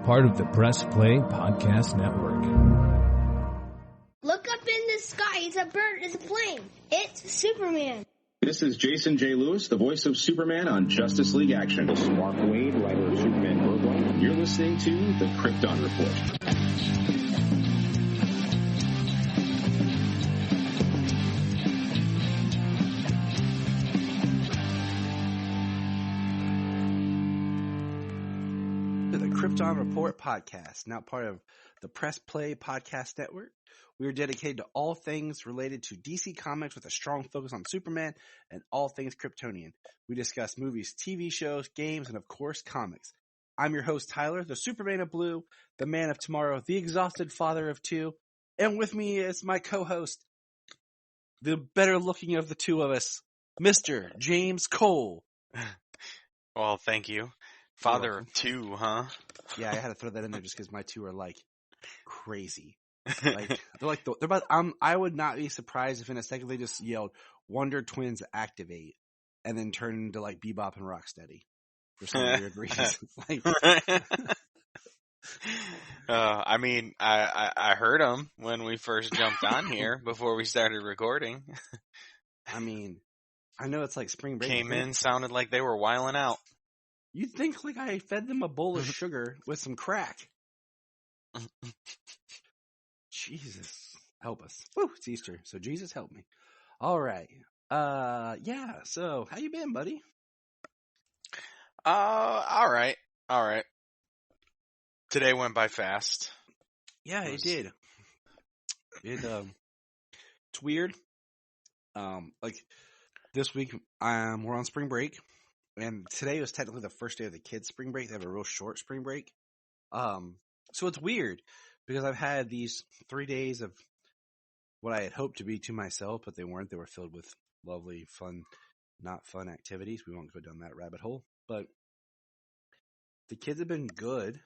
part of the Press Play Podcast Network. Look up in the sky. It's a bird. It's a plane. It's Superman. This is Jason J. Lewis, the voice of Superman on Justice League Action. This is Mark Wade, writer of Superman Worldwide. You're listening to the Krypton Report. Krypton Report podcast, now part of the Press Play Podcast Network. We are dedicated to all things related to DC Comics with a strong focus on Superman and all things Kryptonian. We discuss movies, TV shows, games, and of course, comics. I'm your host, Tyler, the Superman of Blue, the Man of Tomorrow, the exhausted father of two, and with me is my co-host, the better looking of the two of us, Mr. James Cole. Well, thank you. Father of two, huh? Yeah, I had to throw that in there just because my two are like crazy. Like they're about. I would not be surprised if in a second they just yelled "Wonder Twins activate" and then turned into like Bebop and Rocksteady for some weird reason. I mean, I heard them when we first jumped on here before we started recording. I mean, I know it's like spring break. Came in, sounded like they were wiling out. You'd think like I fed them a bowl of sugar with some crack. Jesus, help us. Woo, it's Easter, so Jesus help me. All right. Yeah, so how you been, buddy? All right. Today went by fast. Yeah, it did. It's weird. Like this week, we're on spring break. And today was technically the first day of the kids' spring break. They have a real short spring break. So it's weird because I've had these 3 days of what I had hoped to be to myself, but they weren't. They were filled with lovely, fun, not fun activities. We won't go down that rabbit hole. But the kids have been good.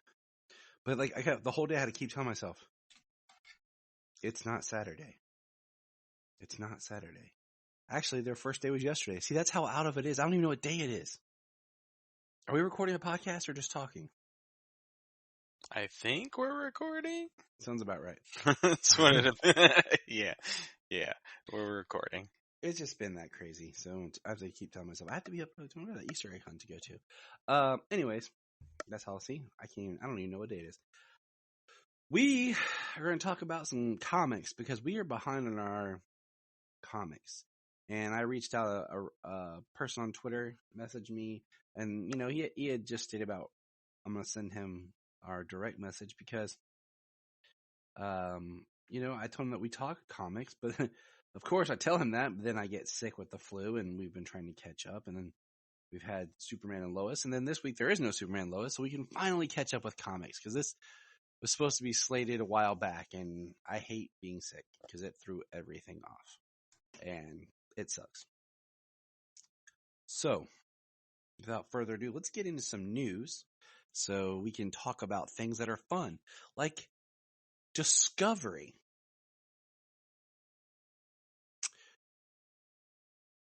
But like the whole day I had to keep telling myself, it's not Saturday. It's not Saturday. Actually, their first day was yesterday. See, that's how out of it is. I don't even know what day it is. Are we recording a podcast or just talking? I think we're recording. Sounds about right. That's what it is. Yeah, we're recording. It's just been that crazy. So I have to keep telling myself, I have to be up to that Easter egg hunt to go to. Anyways, that's how I'll see. I don't even know what day it is. We are going to talk about some comics because we are behind on our comics. And I reached out a person on Twitter, messaged me, and he had just stated about I'm gonna send him our direct message because I told him that we talk comics, but of course I tell him that, but then I get sick with the flu, and we've been trying to catch up, and then we've had Superman and Lois, and then this week there is no Superman and Lois, so we can finally catch up with comics because this was supposed to be slated a while back, and I hate being sick because it threw everything off, and it sucks. So, without further ado, let's get into some news so we can talk about things that are fun, like Discovery.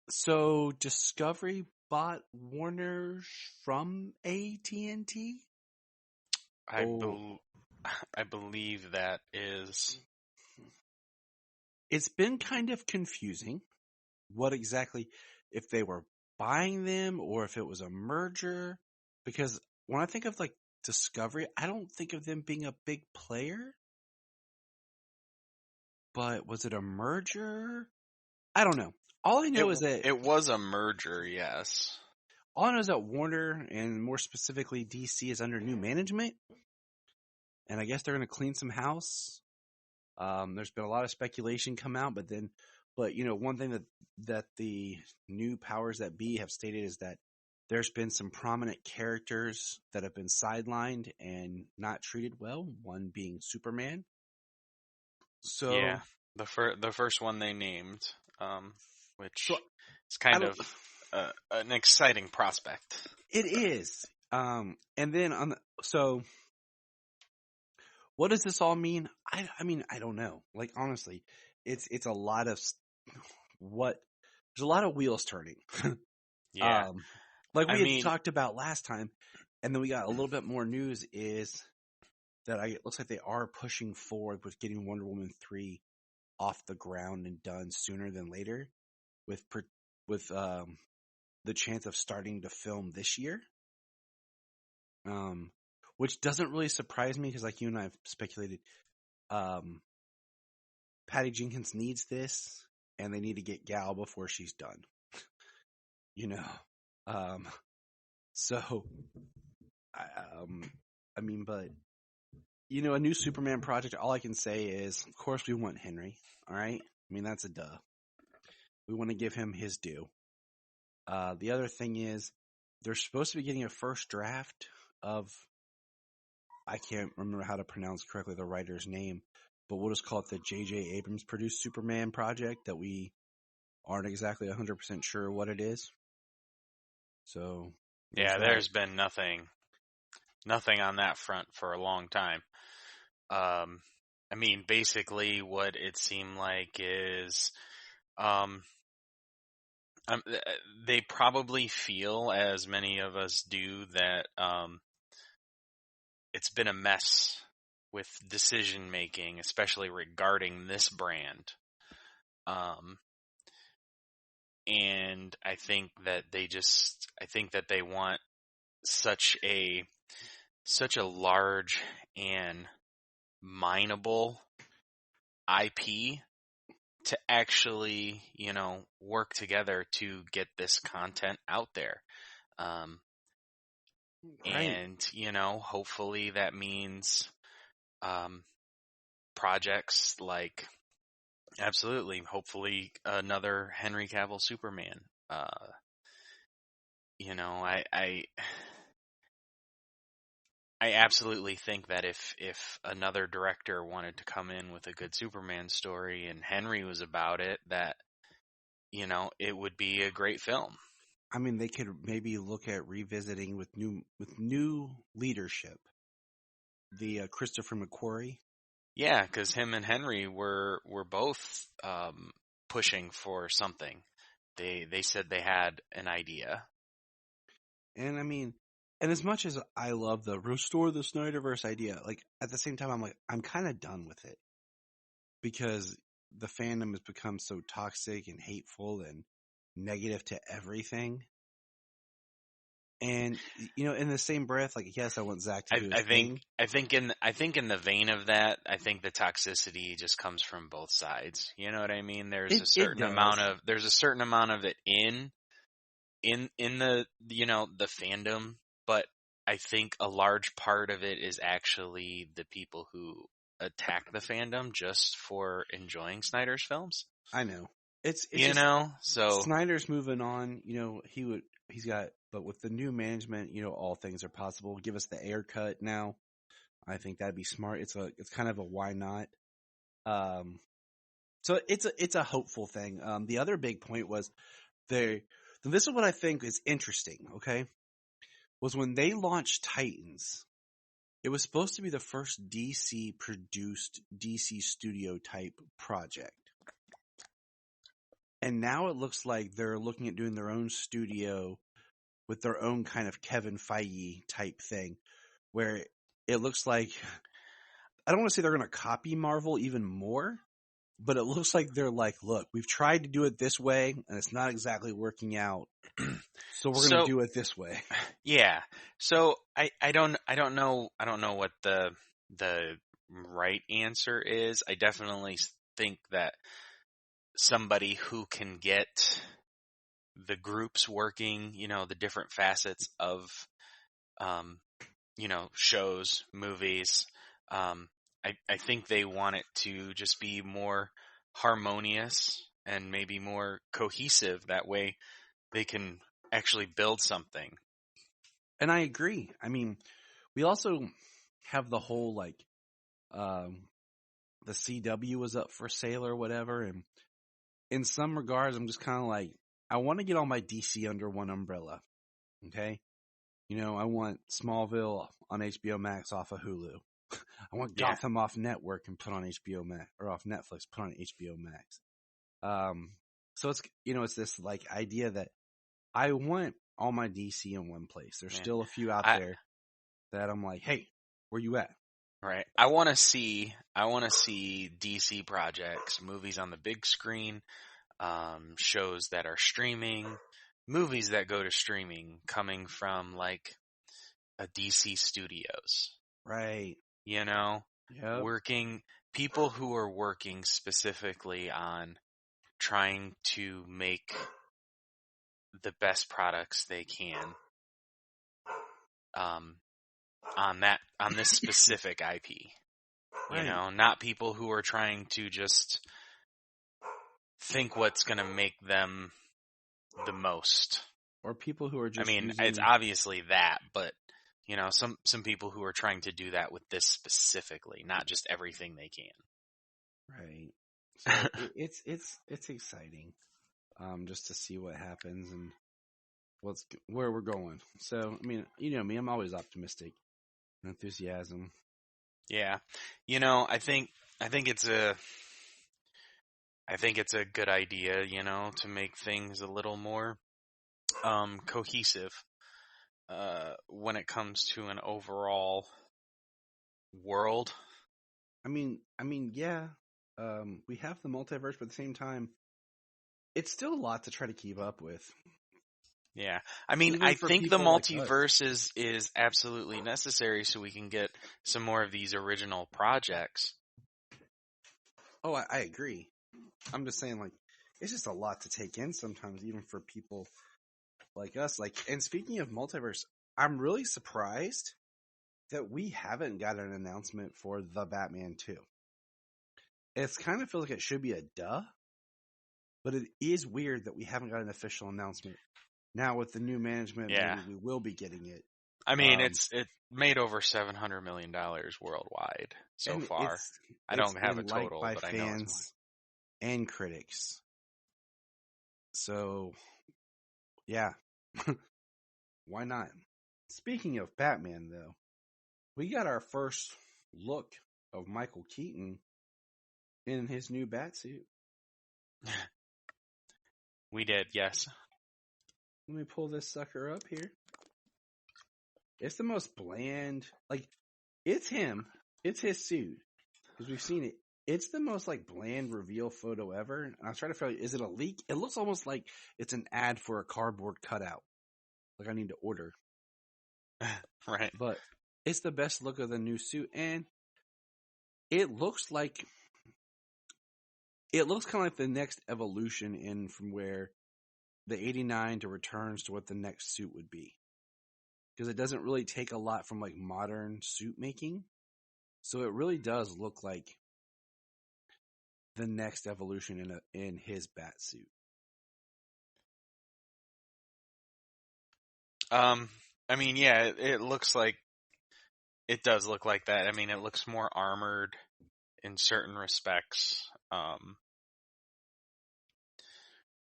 So, Discovery bought Warner from AT&T? I believe that is. It's been kind of confusing what exactly, if they were buying them or if it was a merger, because when I think of like Discovery, I don't think of them being a big player, but was it a merger? I don't know. All I know is that it was a merger, yes. All I know is that Warner, and more specifically DC, is under new management, and I guess they're going to clean some house. There's been a lot of speculation come out, but one thing that the new powers that be have stated is that there's been some prominent characters that have been sidelined and not treated well, one being Superman. So yeah, the first one they named, which is kind of an exciting prospect. It is. And then so what does this all mean? I mean, I don't know. Like, honestly, it's a lot of there's a lot of wheels turning. Yeah. Like we had talked about last time, and then we got a little bit more news is that it looks like they are pushing forward with getting Wonder Woman 3 off the ground and done sooner than later, with the chance of starting to film this year. Which doesn't really surprise me because, like you and I have speculated, Patty Jenkins needs this, and they need to get Gal before she's done. So, I mean, but a new Superman project. All I can say is, of course, we want Henry. All right, I mean that's a duh. We want to give him his due. The other thing is, they're supposed to be getting a first draft of, I can't remember how to pronounce correctly the writer's name, but we'll just call it the J.J. Abrams produced Superman project that we aren't exactly 100% sure what it is. So yeah, there's been nothing on that front for a long time. I mean, basically what it seemed like is, they probably feel, as many of us do, that it's been a mess with decision making, especially regarding this brand. And I think that they want such a large and mineable IP to actually, work together to get this content out there. And, hopefully that means, projects like, absolutely, hopefully another Henry Cavill Superman. I absolutely think that if another director wanted to come in with a good Superman story and Henry was about it, that, it would be a great film. I mean, they could maybe look at revisiting with new leadership the Christopher McQuarrie. Yeah, because him and Henry were both pushing for something. They said they had an idea. And I mean, and as much as I love the restore the Snyderverse idea, like at the same time, I'm kind of done with it because the fandom has become so toxic and hateful and negative to everything. And in the same breath, like, yes, I want Zack to do his thing. I think in the vein of that, I think the toxicity just comes from both sides. You know what I mean? There's a certain amount of it in the the fandom, but I think a large part of it is actually the people who attack the fandom just for enjoying Snyder's films. I know. It's so Snyder's moving on. But with the new management, all things are possible. Give us the Air cut now. I think that'd be smart. It's kind of a why not. So it's a hopeful thing. The other big point was this is what I think is interesting. Okay, was when they launched Titans. It was supposed to be the first DC produced DC studio type project. And now it looks like they're looking at doing their own studio with their own kind of Kevin Feige type thing, where it looks like, I don't want to say they're going to copy Marvel even more, but it looks like they're like, look, we've tried to do it this way and it's not exactly working out. So we're going to do it this way. Yeah. So I don't know what the right answer is. I definitely think that somebody who can get the groups working, the different facets of, shows, movies, I think they want it to just be more harmonious and maybe more cohesive. That way they can actually build something. And I agree. I mean, we also have the whole, the CW was up for sale or whatever. And in some regards, I'm just kind of like, I want to get all my DC under one umbrella. Okay. I want Smallville on HBO Max off of Hulu. I want Gotham off network and put on HBO Max, or off Netflix, put on HBO Max. So it's, it's this idea that I want all my DC in one place. There's still a few out there that I'm like, hey, where you at? Right. I want to see DC projects, movies on the big screen, shows that are streaming, movies that go to streaming coming from like a DC Studios. Right. You know, Yep. people who are working specifically on trying to make the best products they can. On this specific IP, Right. you know, not people who are trying to just think what's going to make them the most. Or people who are just it's obviously that, but you know, some people who are trying to do that with this specifically, not just everything they can. Right. So it's exciting, just to see what happens and where we're going. So, I mean, you know me, I'm always optimistic, enthusiasm. Yeah, you know, I think it's a good idea, you know, to make things a little more cohesive when it comes to an overall world. I mean, yeah. We have the multiverse, but at the same time, it's still a lot to try to keep up with. Yeah. I mean, I think the multiverse is absolutely necessary so we can get some more of these original projects. Oh, I agree. I'm just saying, like, it's just a lot to take in sometimes, even for people like us. Like, and speaking of multiverse, I'm really surprised that we haven't got an announcement for The Batman 2. It's kind of feels like it should be a duh, but it is weird that we haven't got an official announcement. Now with the new management, maybe we will be getting it. I mean, it made over $700 million worldwide so far. I don't have a total, but I know fans and critics. So, yeah, why not? Speaking of Batman, though, we got our first look of Michael Keaton in his new Batsuit. We did, yes. Let me pull this sucker up here. It's the most bland, like, it's him. It's his suit. Because we've seen it. It's the most, like, bland reveal photo ever. And I was trying to figure out, is it a leak? It looks almost like it's an ad for a cardboard cutout. Like I need to order. Right. But it's the best look of the new suit. And it looks kind of like the next evolution in from where the 89 to returns to what the next suit would be. Because it doesn't really take a lot from like modern suit making. So it really does look like the next evolution in his bat suit. I mean, yeah, it looks like it does look like that. I mean, it looks more armored in certain respects.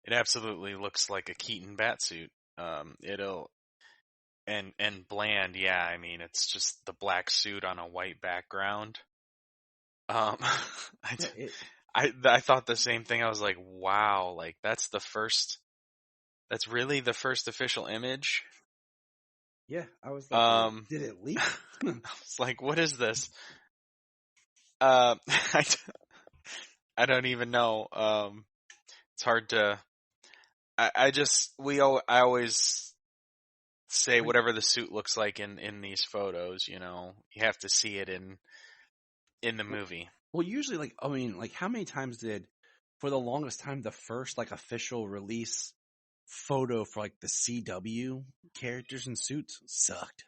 It absolutely looks like a Keaton batsuit. And bland, yeah. I mean, it's just the black suit on a white background. I thought the same thing. I was like, wow, like that's really the first official image. Yeah, I was like, did it leak? I was like, what is this? I don't even know. It's hard to. I always say whatever the suit looks like in these photos. You know, you have to see it in the movie. Well, usually, like, I mean, like, how many times did, for the longest time, the first like official release photo for like the CW characters and suits sucked.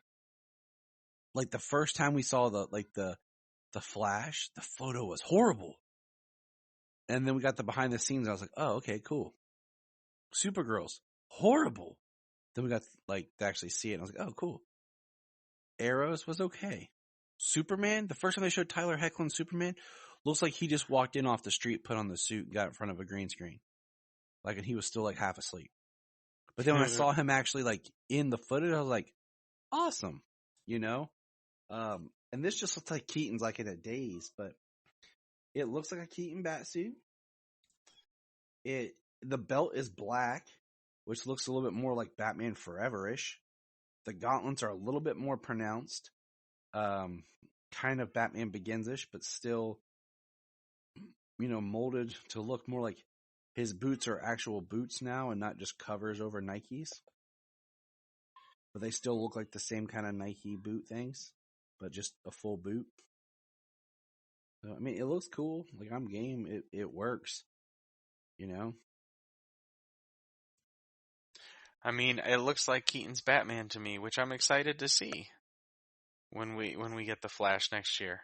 Like the first time we saw the Flash, the photo was horrible. And then we got the behind the scenes. I was like, oh, okay, cool. Supergirl's horrible. Then we got like to actually see it. And I was like, oh, cool. Arrows was okay. Superman, the first time they showed Tyler Hoechlin Superman, looks like he just walked in off the street, put on the suit, and got in front of a green screen. Like, and he was still like half asleep. But then when I saw him actually like in the footage, I was like, awesome, you know? And this just looks like Keaton's like in a daze, but it looks like a Keaton batsuit. The belt is black, which looks a little bit more like Batman Forever-ish. The gauntlets are a little bit more pronounced. kind of Batman Begins-ish, but still, molded to look more like his boots are actual boots now and not just covers over Nikes. But they still look like the same kind of Nike boot things, but just a full boot. So, I mean, it looks cool. Like, I'm game. It works, I mean, it looks like Keaton's Batman to me, which I'm excited to see when we get the Flash next year.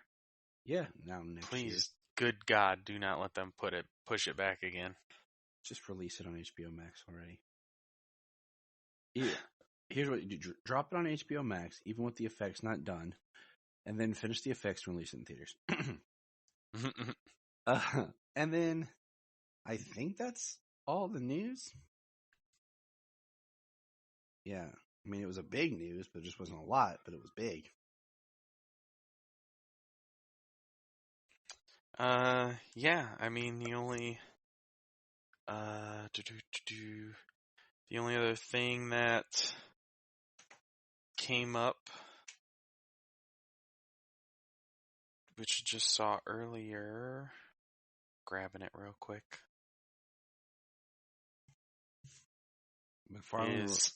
Yeah, now next year. Please, good God, do not let them push it back again. Just release it on HBO Max already. Yeah. Here's what you do. Drop it on HBO Max, even with the effects not done, and then finish the effects and release it in theaters. And then I think that's all the news. Yeah. I mean, it was a big news, but it just wasn't a lot, but it was big. Yeah, I mean, the only other thing that came up, which I just saw earlier, grabbing it real quick, is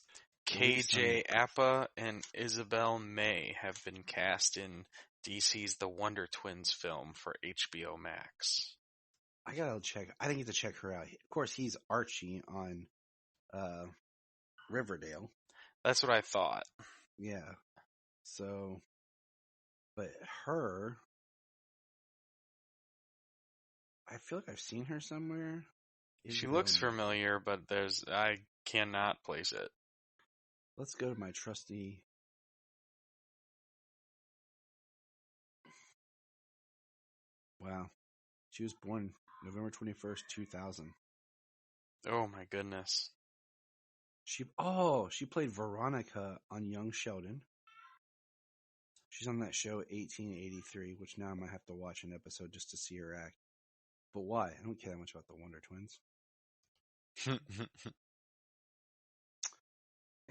KJ Apa and Isabel May have been cast in DC's The Wonder Twins film for HBO Max. I gotta check. I didn't get to check her out. Of course, he's Archie on Riverdale. That's what I thought. Yeah. So, but her, I feel like I've seen her somewhere. She looks familiar, but I cannot place it. Let's go to my trusty. Wow. She was born November 21st, 2000. Oh my goodness. She played Veronica on Young Sheldon. She's on that show 1883, which now I might have to watch an episode just to see her act. But why? I don't care that much about the Wonder Twins.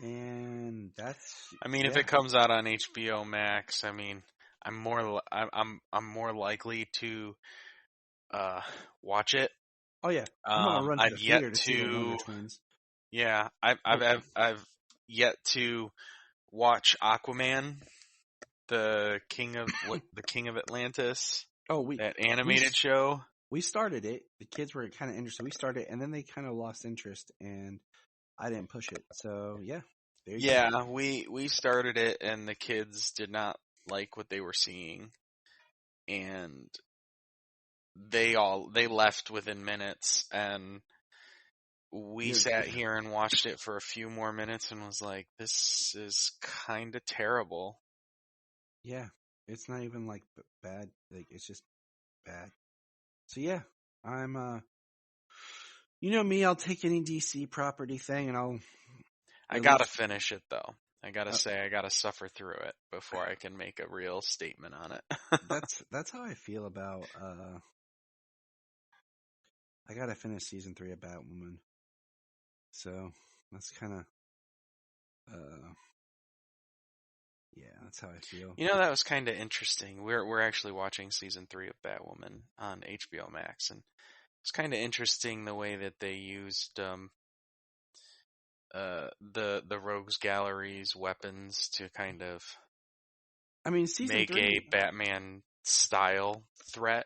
And that's. I mean, if it comes out on HBO Max, I mean, I'm more likely to watch it. Oh yeah, I've yet to. Yeah, I've yet to watch Aquaman, the King of Atlantis. Oh, that animated show. We started it. The kids were kind of interested. We started it, and then they kind of lost interest, and I didn't push it. So yeah, we started it, and the kids did not like what they were seeing, and they left within minutes, and we sat here and watched it for a few more minutes and was like, this is kind of terrible. Yeah, it's not even like bad, like it's just bad. So yeah, I'm me, I'll take any DC property thing and I gotta finish it though. I gotta say, I gotta suffer through it before I can make a real statement on it. That's how I feel about, I gotta finish season 3 of Batwoman. So that's kind of, yeah, that's how I feel. That was kind of interesting. We're actually watching season 3 of Batwoman on HBO Max, and it's kind of interesting the way that they used the Rogues Gallery's weapons to kind of make a Batman style threat.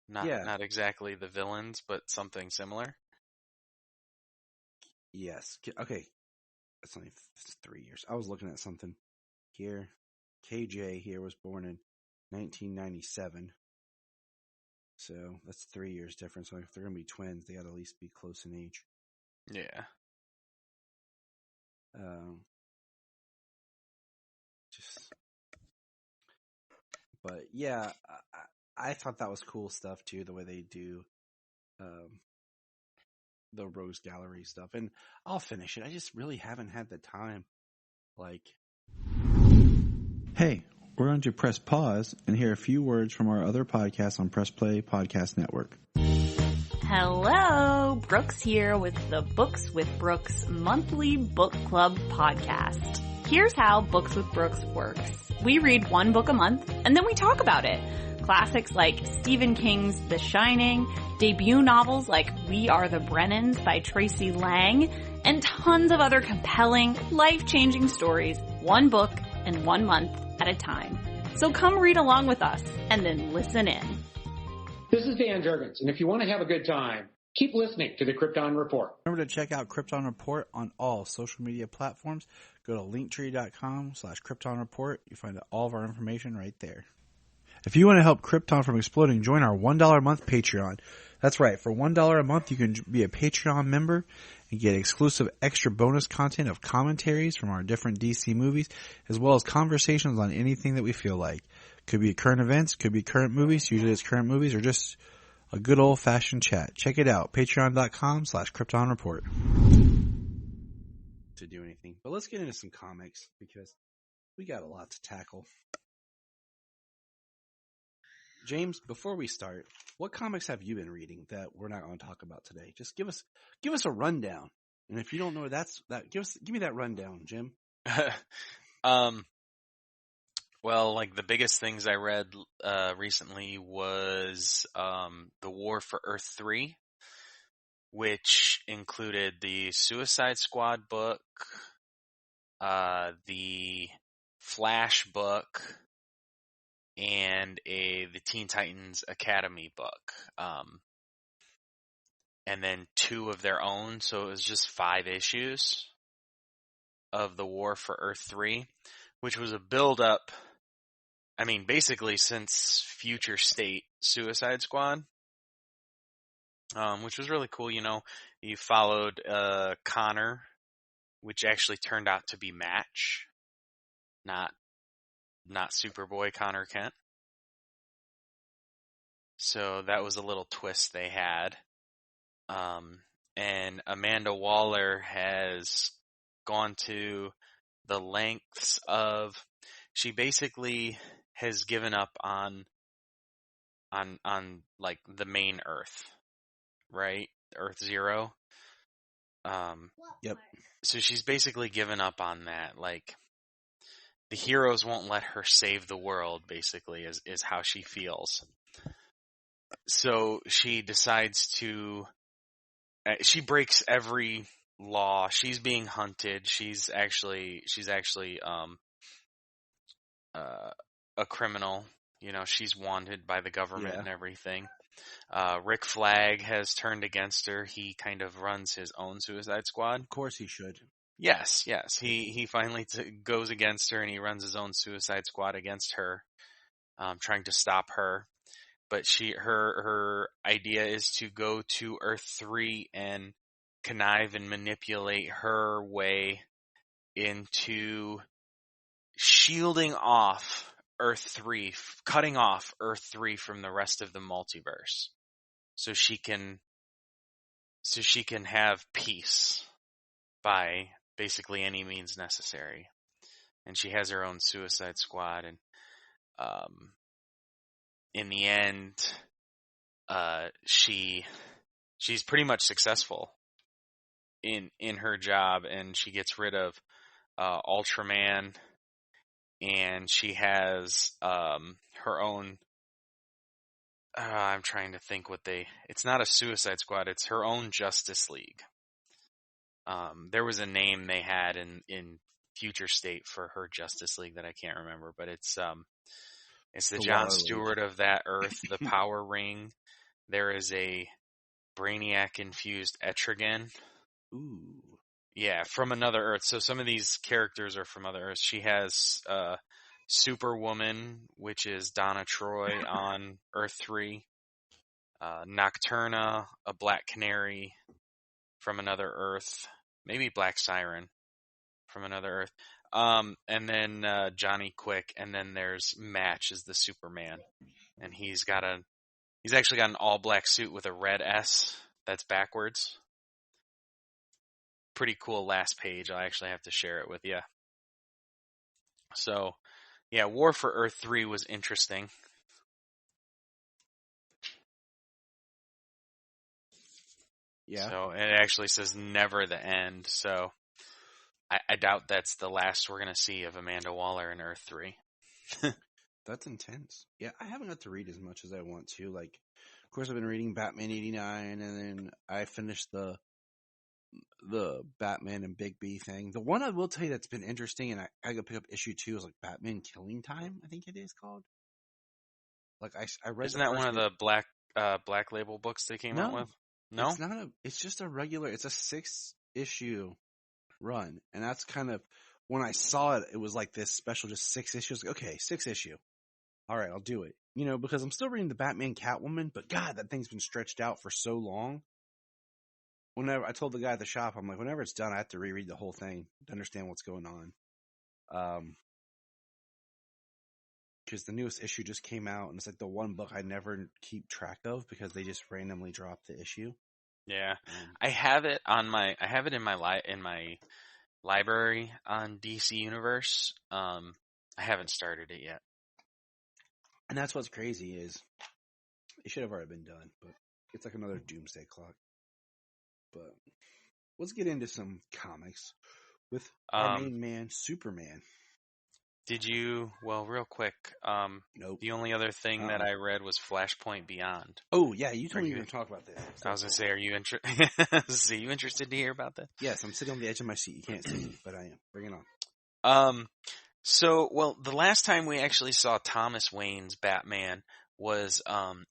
Not exactly the villains, but something similar. Yes. Okay. That's only 3 years. I was looking at something here. KJ here was born in 1997. So that's 3 years difference. So if they're going to be twins, they got to at least be close in age. Yeah. But yeah, I thought that was cool stuff too, the way they do the Rogues Gallery stuff. And I'll finish it. I just really haven't had the time. Hey, we're going to press pause and hear a few words from our other podcasts on Press Play Podcast Network. Hello, Brooks here with the Books with Brooks monthly book club podcast. Here's how Books with Brooks works. We read one book a month, and then we talk about it. Classics like Stephen King's The Shining, debut novels like We Are the Brennans by Tracy Lang, and tons of other compelling, life-changing stories, one book and 1 month at a time. So come read along with us, and then listen in. This is Dan Jurgens, and if you want to have a good time, keep listening to the Krypton Report. Remember to check out Krypton Report on all social media platforms. Go to linktree.com/Krypton Report. You find all of our information right there. If you want to help Krypton from exploding, join our $1 a month Patreon. That's right. For $1 a month, you can be a Patreon member and get exclusive extra bonus content of commentaries from our different DC movies, as well as conversations on anything that we feel like. Could be current events, could be current movies, usually it's current movies, or just a good old-fashioned chat. Check it out. Patreon.com/Krypton Report. To do anything. But let's get into some comics because we got a lot to tackle. James, before we start, what comics have you been reading that we're not going to talk about today? Just give us a rundown. And if you don't know give me that rundown, Jim. Well, like the biggest things I read recently was The War for Earth 3, which included the Suicide Squad book, the Flash book, and the Teen Titans Academy book. And then 2 of their own, so it was just 5 issues of The War for Earth 3, which was a build-up, I mean, basically since Future State Suicide Squad, which was really cool. You know, you followed Connor, which actually turned out to be Match, not Superboy Connor Kent. So that was a little twist they had. And Amanda Waller has gone to the lengths of, she basically has given up on like the main Earth, right? Earth Zero. Yep. So she's basically given up on that. Like, the heroes won't let her save the world, basically, is how she feels. So she decides to, she breaks every law. She's being hunted. She's actually a criminal. You know, she's wanted by the government and everything. Rick Flag has turned against her. He kind of runs his own Suicide Squad. Of course he should. Yes. He finally goes against her, and he runs his own Suicide Squad against her, trying to stop her. But her idea is to go to Earth 3 and connive and manipulate her way into shielding off Earth 3, cutting off Earth 3 from the rest of the multiverse, so she can have peace by basically any means necessary. And she has her own Suicide Squad, and in the end, she's pretty much successful in her job, and she gets rid of Ultraman, and she has her own. I'm trying to think it's not a Suicide Squad, it's her own Justice League. There was a name they had in Future State for her Justice League that I can't remember, but it's the John Stewart of that Earth, the Power Ring. There is a Brainiac-infused Etrigan. Ooh. Yeah, from another Earth. So some of these characters are from other Earths. She has Superwoman, which is Donna Troy on Earth 3. Nocturna, a Black Canary from another Earth. Maybe Black Siren from another Earth. And then Johnny Quick, and then there's Match as the Superman. And he's actually got an all-black suit with a red S that's backwards. Pretty cool last page. I'll actually have to share it with you. So, yeah, War for Earth 3 was interesting. Yeah. So it actually says never the end. So I doubt that's the last we're going to see of Amanda Waller in Earth 3. That's intense. Yeah, I haven't got to read as much as I want to. Like, of course, I've been reading Batman 89, and then I finished the Batman and Big B thing. The one I will tell you that's been interesting, and I got to pick up issue 2 is like Batman Killing Time, I think it is called. Like I read. Isn't that one of the Black Label books they came out with? No, it's not. It's just a regular. It's a 6-issue run, and that's kind of when I saw it. It was like this special, just 6 issues. Okay, 6 issue. All right, I'll do it. You know, because I'm still reading the Batman Catwoman, but God, that thing's been stretched out for so long. Whenever I told the guy at the shop, I'm like, whenever it's done, I have to reread the whole thing to understand what's going on. Because the newest issue just came out, and it's like the one book I never keep track of because they just randomly drop the issue. Yeah, I have it in my library on DC Universe. I haven't started it yet. And that's what's crazy is it should have already been done, but it's like another doomsday clock. But let's get into some comics with our main man, Superman. Did you? Well, real quick. Nope. The only other thing that I read was Flashpoint Beyond. Oh yeah, you told me you were going to talk about this. I was going to say, are you interested to hear about that? Yes, I'm sitting on the edge of my seat. You can't see me, but I am. Bring it on. The last time we actually saw Thomas Wayne's Batman was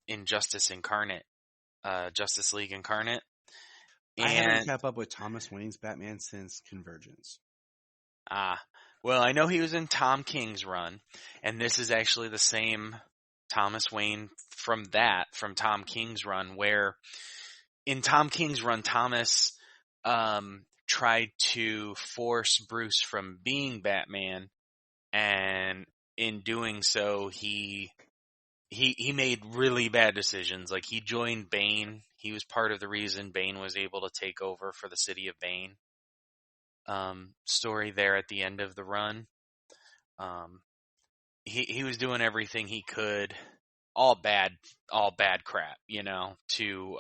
in Justice Incarnate, Justice League Incarnate. And I haven't kept up with Thomas Wayne's Batman since Convergence. Well, I know he was in Tom King's run, and this is actually the same Thomas Wayne from Tom King's run, where in Tom King's run, Thomas tried to force Bruce from being Batman, and in doing so, he made really bad decisions. Like, he joined Bane. He was part of the reason Bane was able to take over for the city of Bane. Story there at the end of the run. He was doing everything he could, all bad crap, you know, to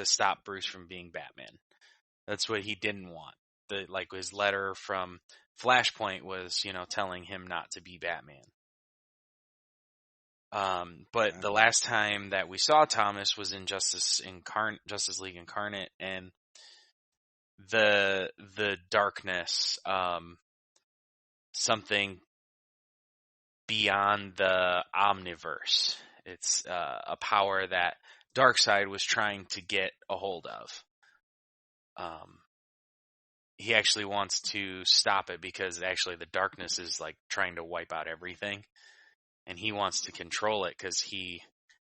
stop Bruce from being Batman. That's what he didn't want. His letter from Flashpoint was, you know, telling him not to be Batman. But the last time that we saw Thomas was in Justice League Incarnate, and the darkness, something beyond the Omniverse. It's a power that Darkseid was trying to get a hold of. He actually wants to stop it because actually the darkness is like trying to wipe out everything. And he wants to control it because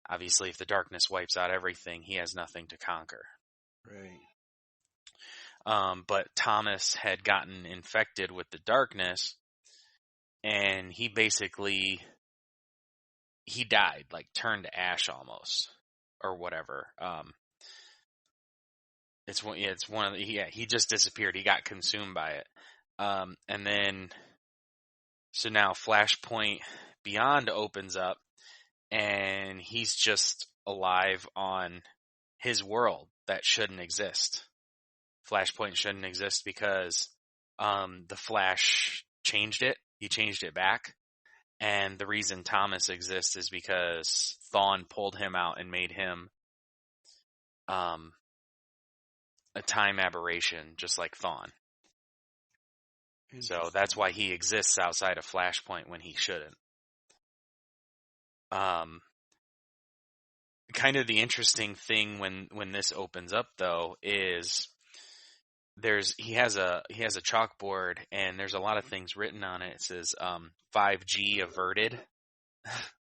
obviously if the darkness wipes out everything, he has nothing to conquer. Right. But Thomas had gotten infected with the darkness, and he died, like turned to ash almost, or whatever. He just disappeared. He got consumed by it. And then, so now Flashpoint Beyond opens up, and he's just alive on his world that shouldn't exist. Flashpoint shouldn't exist because the Flash changed it. He changed it back. And the reason Thomas exists is because Thawne pulled him out and made him a time aberration, just like Thawne. So that's why he exists outside of Flashpoint when he shouldn't. Kind of the interesting thing when this opens up, though, is he has a chalkboard, and there's a lot of things written on it. It says 5G averted.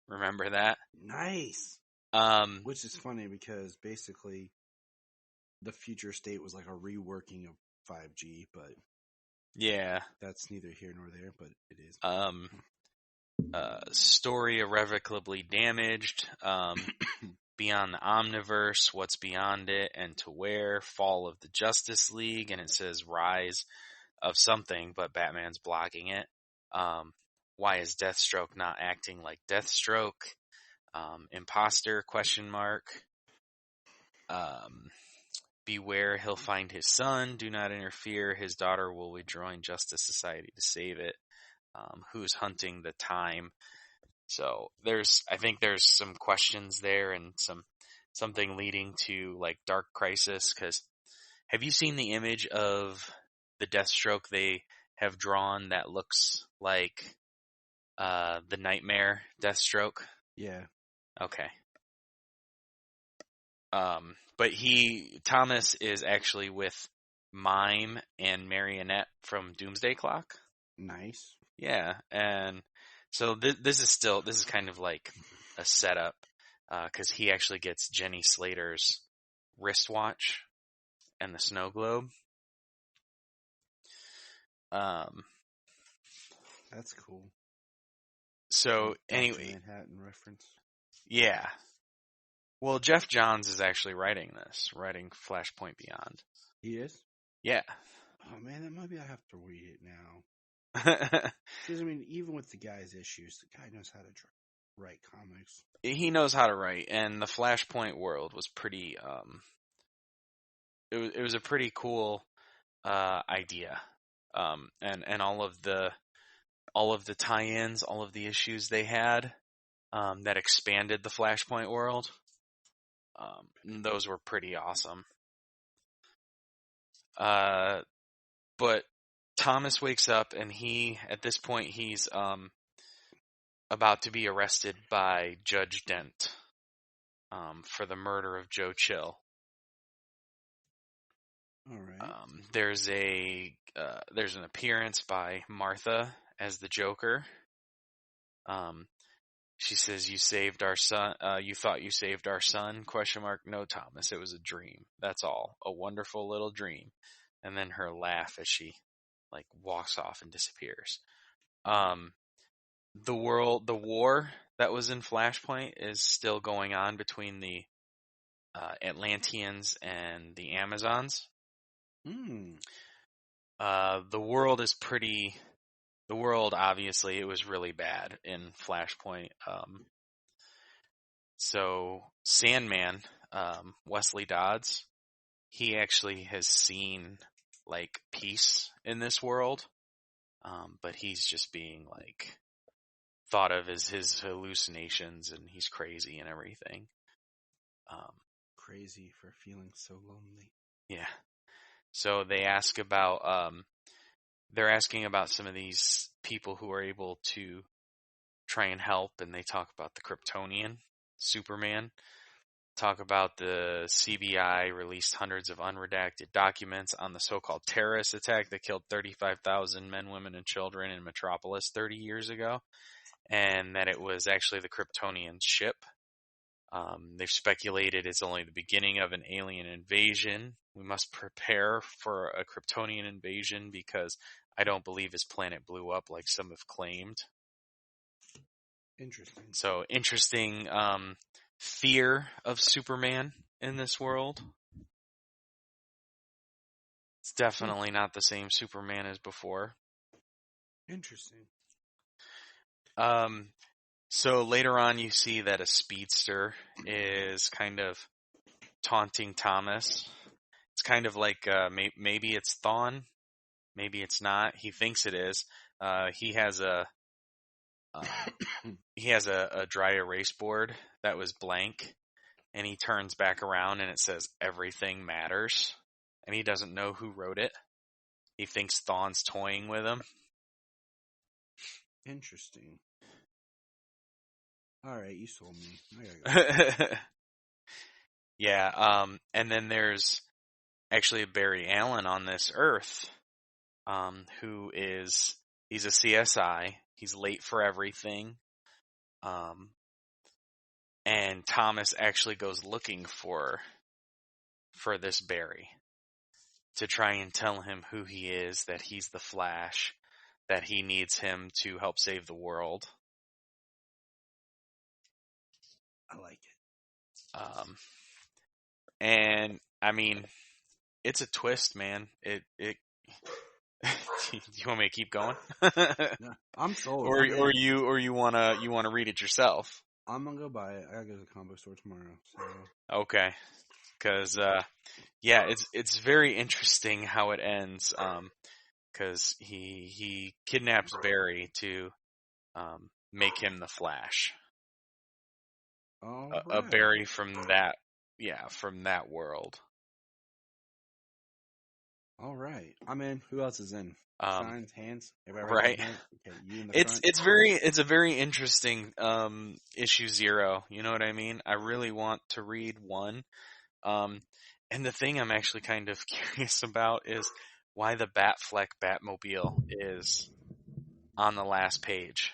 Remember that? Nice. Which is funny because basically the future state was like a reworking of 5G, but yeah, that's neither here nor there, but it is. Story irrevocably damaged. Beyond the Omniverse, what's beyond it, and to where? Fall of the Justice League, and it says rise of something, but Batman's blocking it. Why is Deathstroke not acting like Deathstroke? Imposter, question mark. beware, he'll find his son. Do not interfere. His daughter will rejoin Justice Society to save it. Who's hunting the time? So I think there's some questions there and something leading to like Dark Crisis. Because have you seen the image of the Deathstroke they have drawn that looks like the Nightmare Deathstroke? Yeah. Okay. But Thomas is actually with Mime and Marionette from Doomsday Clock. Nice. Yeah, and so this is kind of like a setup, because he actually gets Jenny Slater's wristwatch and the snow globe. That's cool. So anyway, Manhattan reference. Yeah. Well, Jeff Johns is actually writing Flashpoint Beyond. He is? Yeah. Oh man, that maybe I have to read it now. Because I mean, even with the guy's issues, the guy knows how to write comics. He knows how to write, and the Flashpoint world was pretty. It was a pretty cool idea, and all of the tie-ins, all of the issues they had that expanded the Flashpoint world. Those were pretty awesome. But Thomas wakes up and at this point he's about to be arrested by Judge Dent for the murder of Joe Chill. All right. There's an appearance by Martha as the Joker. She says, "You saved our son. You thought you saved our son?" ? No, Thomas. It was a dream. That's all. A wonderful little dream. And then her laugh as she walks off and disappears. The war that was in Flashpoint is still going on between the Atlanteans and the Amazons. The world, obviously, it was really bad in Flashpoint. So Sandman, Wesley Dodds, he actually has seen peace in this world, but he's just being thought of as his hallucinations, and he's crazy and everything. Crazy for feeling so lonely. Yeah. So they ask about they're asking about some of these people who are able to try and help, and they talk about the Kryptonian, Superman, talk about the CBI released hundreds of unredacted documents on the so-called terrorist attack that killed 35,000 men, women, and children in Metropolis 30 years ago, and that it was actually the Kryptonian ship. They've speculated it's only the beginning of an alien invasion. We must prepare for a Kryptonian invasion because I don't believe his planet blew up like some have claimed. Interesting. So interesting fear of Superman in this world. It's definitely not the same Superman as before. Interesting. So later on you see that a speedster is kind of taunting Thomas. It's kind of like maybe it's Thawne, maybe it's not. He thinks it is. He has a dry erase board that was blank, and he turns back around and it says "Everything Matters," and he doesn't know who wrote it. He thinks Thawne's toying with him. Interesting. All right, you sold me. I gotta go. Yeah, and then there's actually a Barry Allen on this Earth, he's a CSI. He's late for everything. And Thomas actually goes looking for this Barry to try and tell him who he is, that he's the Flash, that he needs him to help save the world. I like it. And I mean, it's a twist, man. It do you want me to keep going? No, I'm sold. Or you wanna read it yourself? I'm gonna go buy it. I gotta go to the comic book store tomorrow. So. Okay. Because, yeah, it's very interesting how it ends. Because he kidnaps Barry to make him the Flash. A Barry from that world. All right. I'm in. Who else is in? Signs, hands. Everybody right. Hand? Okay, you in the front. It's a very interesting issue 0. You know what I mean? I really want to read 1. And the thing I'm actually kind of curious about is why the Batfleck Batmobile is on the last page.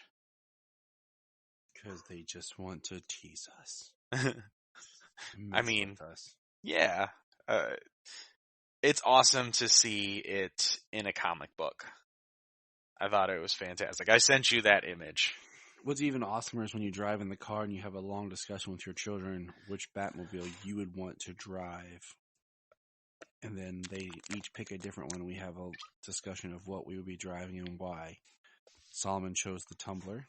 Because they just want to tease us. I mean, yeah. It's awesome to see it in a comic book. I thought it was fantastic. I sent you that image. What's even awesomer is when you drive in the car and you have a long discussion with your children which Batmobile you would want to drive. And then they each pick a different one. We have a discussion of what we would be driving and why. Solomon chose the Tumbler.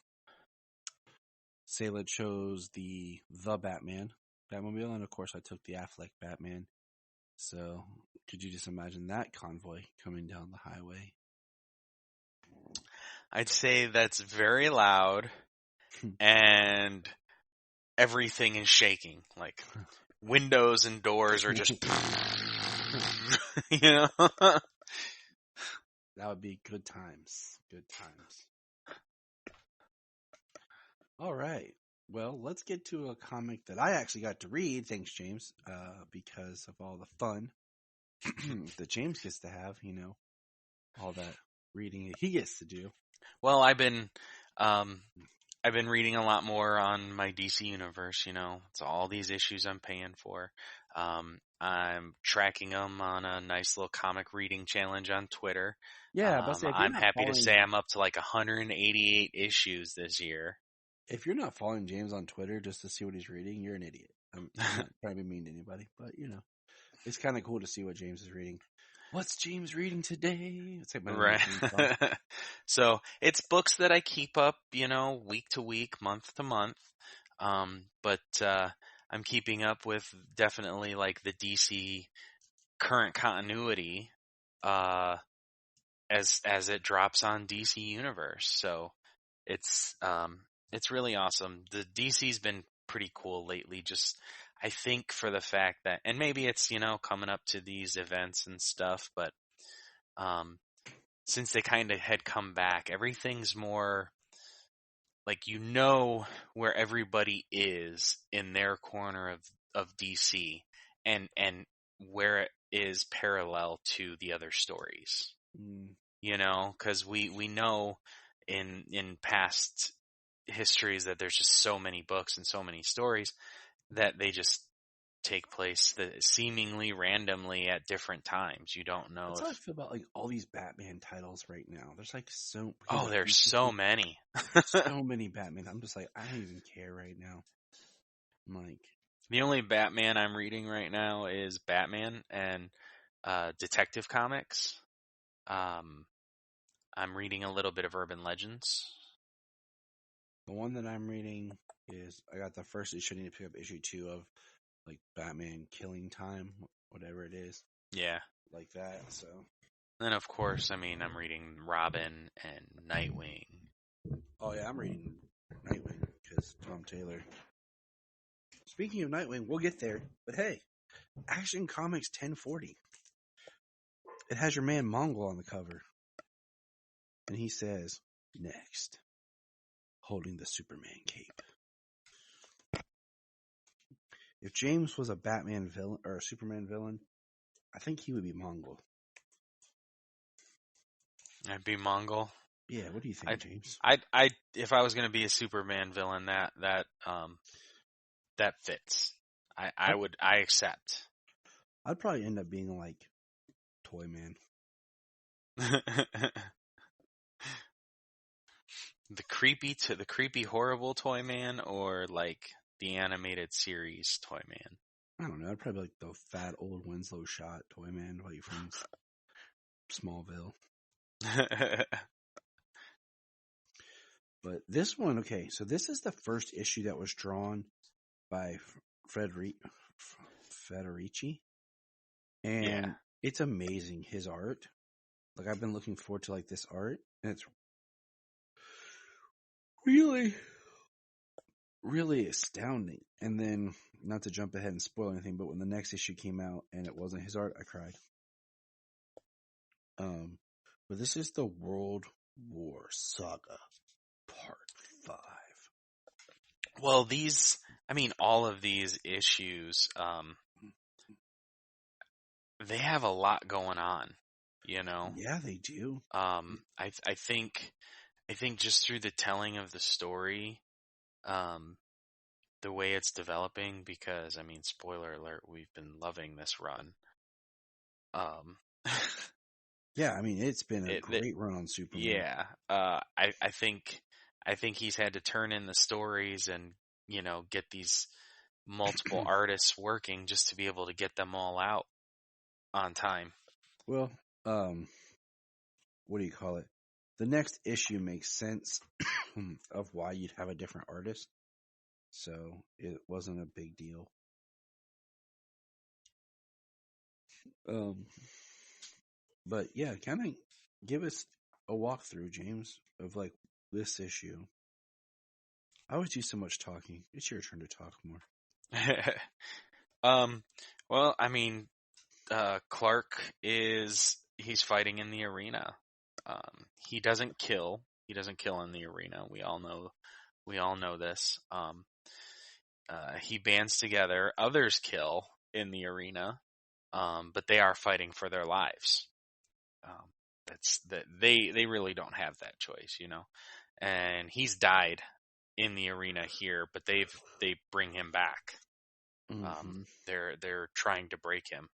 Sayla chose the Batman Batmobile. And of course I took the Affleck Batman. So could you just imagine that convoy coming down the highway? I'd say that's very loud and everything is shaking. Like windows and doors are just, you know? That would be good times. Good times. All right. Well, let's get to a comic that I actually got to read. Thanks, James, because of all the fun that James gets to have, you know, all that reading he gets to do. Well, I've been reading a lot more on my DC universe, you know. It's all these issues I'm paying for. I'm tracking them on a nice little comic reading challenge on Twitter. Yeah, but I'm happy to say I'm up to like 188 issues this year. If you're not following James on Twitter just to see what he's reading, you're an idiot. I'm not trying to be mean to anybody, but you know, it's kind of cool to see what James is reading. What's James reading today? It's like my right. So it's books that I keep up, you know, week to week, month to month. But I'm keeping up with definitely like the DC current continuity, as it drops on DC Universe. So it's really awesome. The DC's been pretty cool lately, just I think for the fact that, and maybe it's, you know, coming up to these events and stuff, but since they kind of had come back, everything's more like, you know, where everybody is in their corner of DC and where it is parallel to the other stories, you know, because we know in past histories that there's just so many books and so many stories that they just take place seemingly randomly at different times. You don't know. That's how I feel about like all these Batman titles right now. There's like there's so many. So many Batman. I'm just like, I don't even care right now. I'm like, the only Batman I'm reading right now is Batman and Detective Comics. I'm reading a little bit of Urban Legends. The one that I'm reading is, I got the first issue. I need to pick up issue 2 of like Batman Killing Time, whatever it is. Yeah. Like that, so. And of course, I mean, I'm reading Robin and Nightwing. Oh yeah, I'm reading Nightwing because Tom Taylor. Speaking of Nightwing, we'll get there. But hey, Action Comics 1040. It has your man Mongol on the cover. And he says, next, holding the Superman cape. If James was a Batman villain or a Superman villain, I think he would be Mongol. I'd be Mongol. Yeah, what do you think, James? I if I was going to be a Superman villain, that fits. I accept. I'd probably end up being like Toyman. The creepy horrible Toyman, or like the animated series Toyman? I don't know. I'd probably be like the fat old Winslow shot Toyman, like from Smallville. But this one, okay, so this is the first issue that was drawn by Fred Federici. And it's amazing, his art. Like, I've been looking forward to, like, this art, and it's really, really astounding. And then, not to jump ahead and spoil anything, but when the next issue came out and it wasn't his art, I cried. But this is the World War Saga, Part 5. Well, all of these issues, they have a lot going on, you know? Yeah, they do. I think just through the telling of the story, the way it's developing, because, spoiler alert, we've been loving this run. Yeah, it's been a great run on Superman. Yeah. I think he's had to turn in the stories and, get these multiple artists working just to be able to get them all out on time. Well, what do you call it? The next issue makes sense of why you'd have a different artist. So it wasn't a big deal. But yeah, kind of give us a walkthrough, James, of like this issue. I always do so much talking. It's your turn to talk more. Well, Clark he's fighting in the arena. He doesn't kill. He doesn't kill in the arena. We all know this. He bands together. Others kill in the arena. But they are fighting for their lives. They really don't have that choice, and he's died in the arena here, but they bring him back. Mm-hmm. They're trying to break him.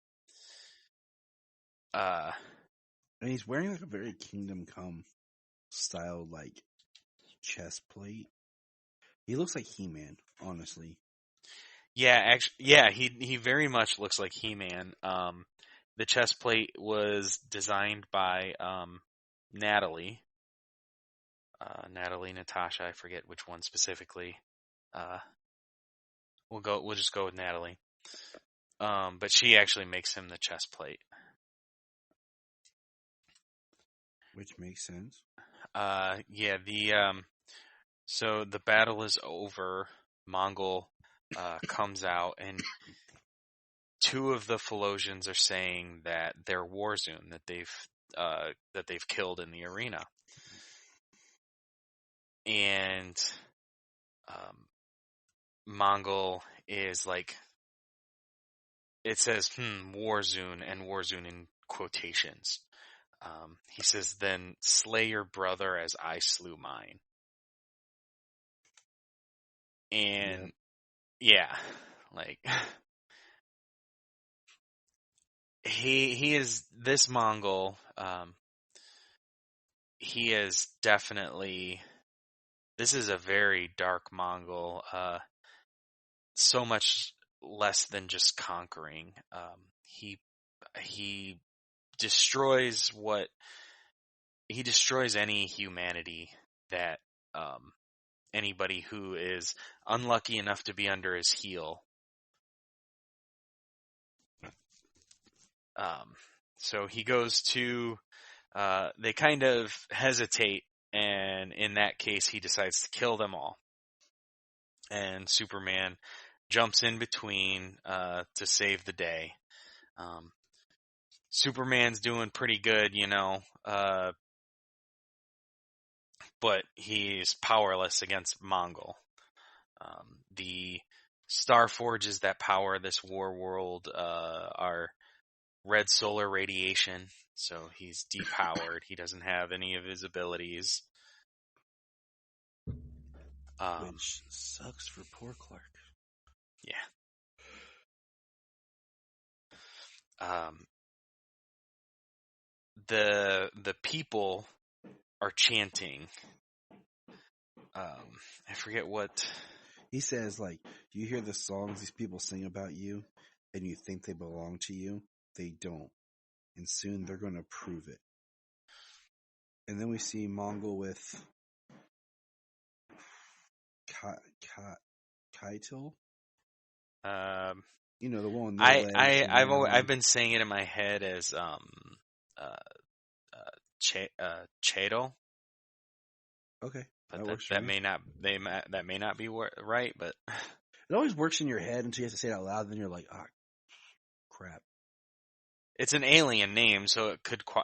And he's wearing like a very Kingdom Come style, like chest plate. He looks like He-Man, honestly. Yeah, he very much looks like He-Man. The chest plate was designed by Natalie, Natasha. I forget which one specifically. We'll just go with Natalie. But she actually makes him the chest plate, which makes sense. So the battle is over. Mongul comes out, and two of the Philosians are saying that they're Warzune, that they've killed in the arena. And Mongul is like, it says Warzune, and Warzune in quotations. He says, "Then slay your brother as I slew mine." And he is this Mongul. He is definitely, this is a very dark Mongul. So much less than just conquering. He destroys any humanity that, anybody who is unlucky enough to be under his heel. So he goes to, they kind of hesitate, and in that case he decides to kill them all. And Superman jumps in between to save the day. Superman's doing pretty good, but he's powerless against Mongul. The star forges that power this war world are red solar radiation, so he's depowered. He doesn't have any of his abilities. Which sucks for poor Clark. Yeah. The people are chanting. I forget what he says. Like, you hear the songs these people sing about you, and you think they belong to you. They don't, and soon they're going to prove it. And then we see Mongul with Keitel. You know, the one. With I've been saying it in my head as Cheadle. Okay, but that may not be right, but it always works in your head until you have to say it out loud. And then you're like, ah, crap. It's an alien name, so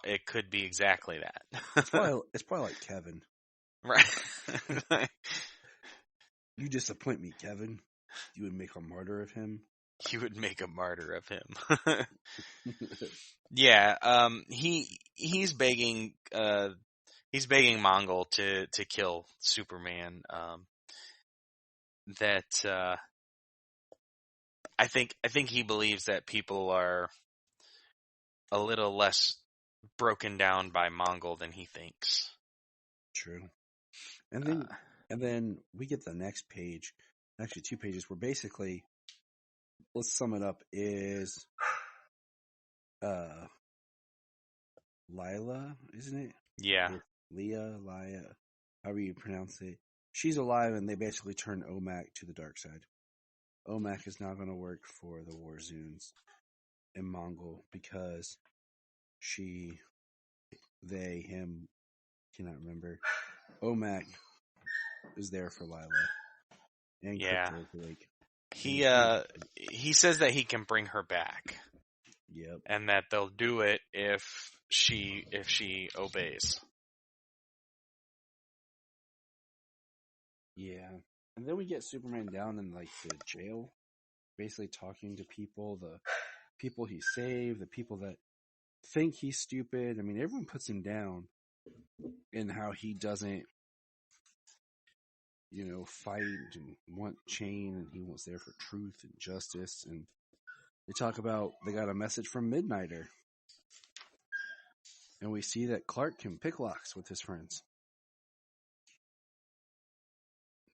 it could be exactly that. It's probably like Kevin. Right. You disappoint me, Kevin. You would make a martyr of him. You would make a martyr of him. Yeah. He's begging Mongol to kill Superman. I think he believes that people are a little less broken down by Mongol than he thinks. True. And then we get the next page, actually 2 pages, where basically, let's sum it up, is Lila, isn't it? Yeah. Or Leah, however you pronounce it. She's alive, and they basically turn Omak to the dark side. Omak is now going to work for the Warzoons in Mongol because him, cannot remember. Omak is there for Lila. And yeah. Crypto, he says that he can bring her back. Yep. And that they'll do it if she obeys. Yeah. And then we get Superman down in like the jail, basically talking to people, the people he saved, the people that think he's stupid. I mean, everyone puts him down in how he doesn't, fight and want change, and he wants there for truth and justice. And they talk about they got a message from Midnighter. And we see that Clark can pick locks with his friends.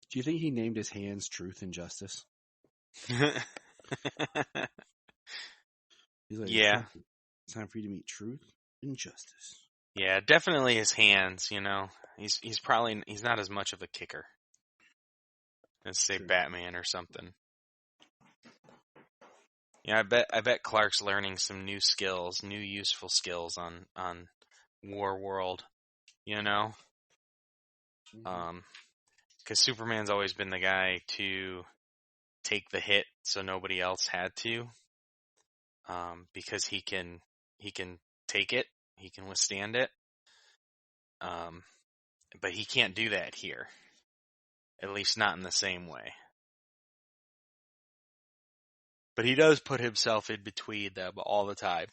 Do you think he named his hands Truth and Justice? He's like, yeah. It's time for you to meet truth and justice. Yeah, definitely his hands, He's not as much of a kicker as, say, True. Batman or something. Yeah, I bet Clark's learning some new skills, new useful skills on War World, Mm-hmm. Because Superman's always been the guy to take the hit so nobody else had to. Because he can take it, he can withstand it. But he can't do that here. At least not in the same way. But he does put himself in between them all the time.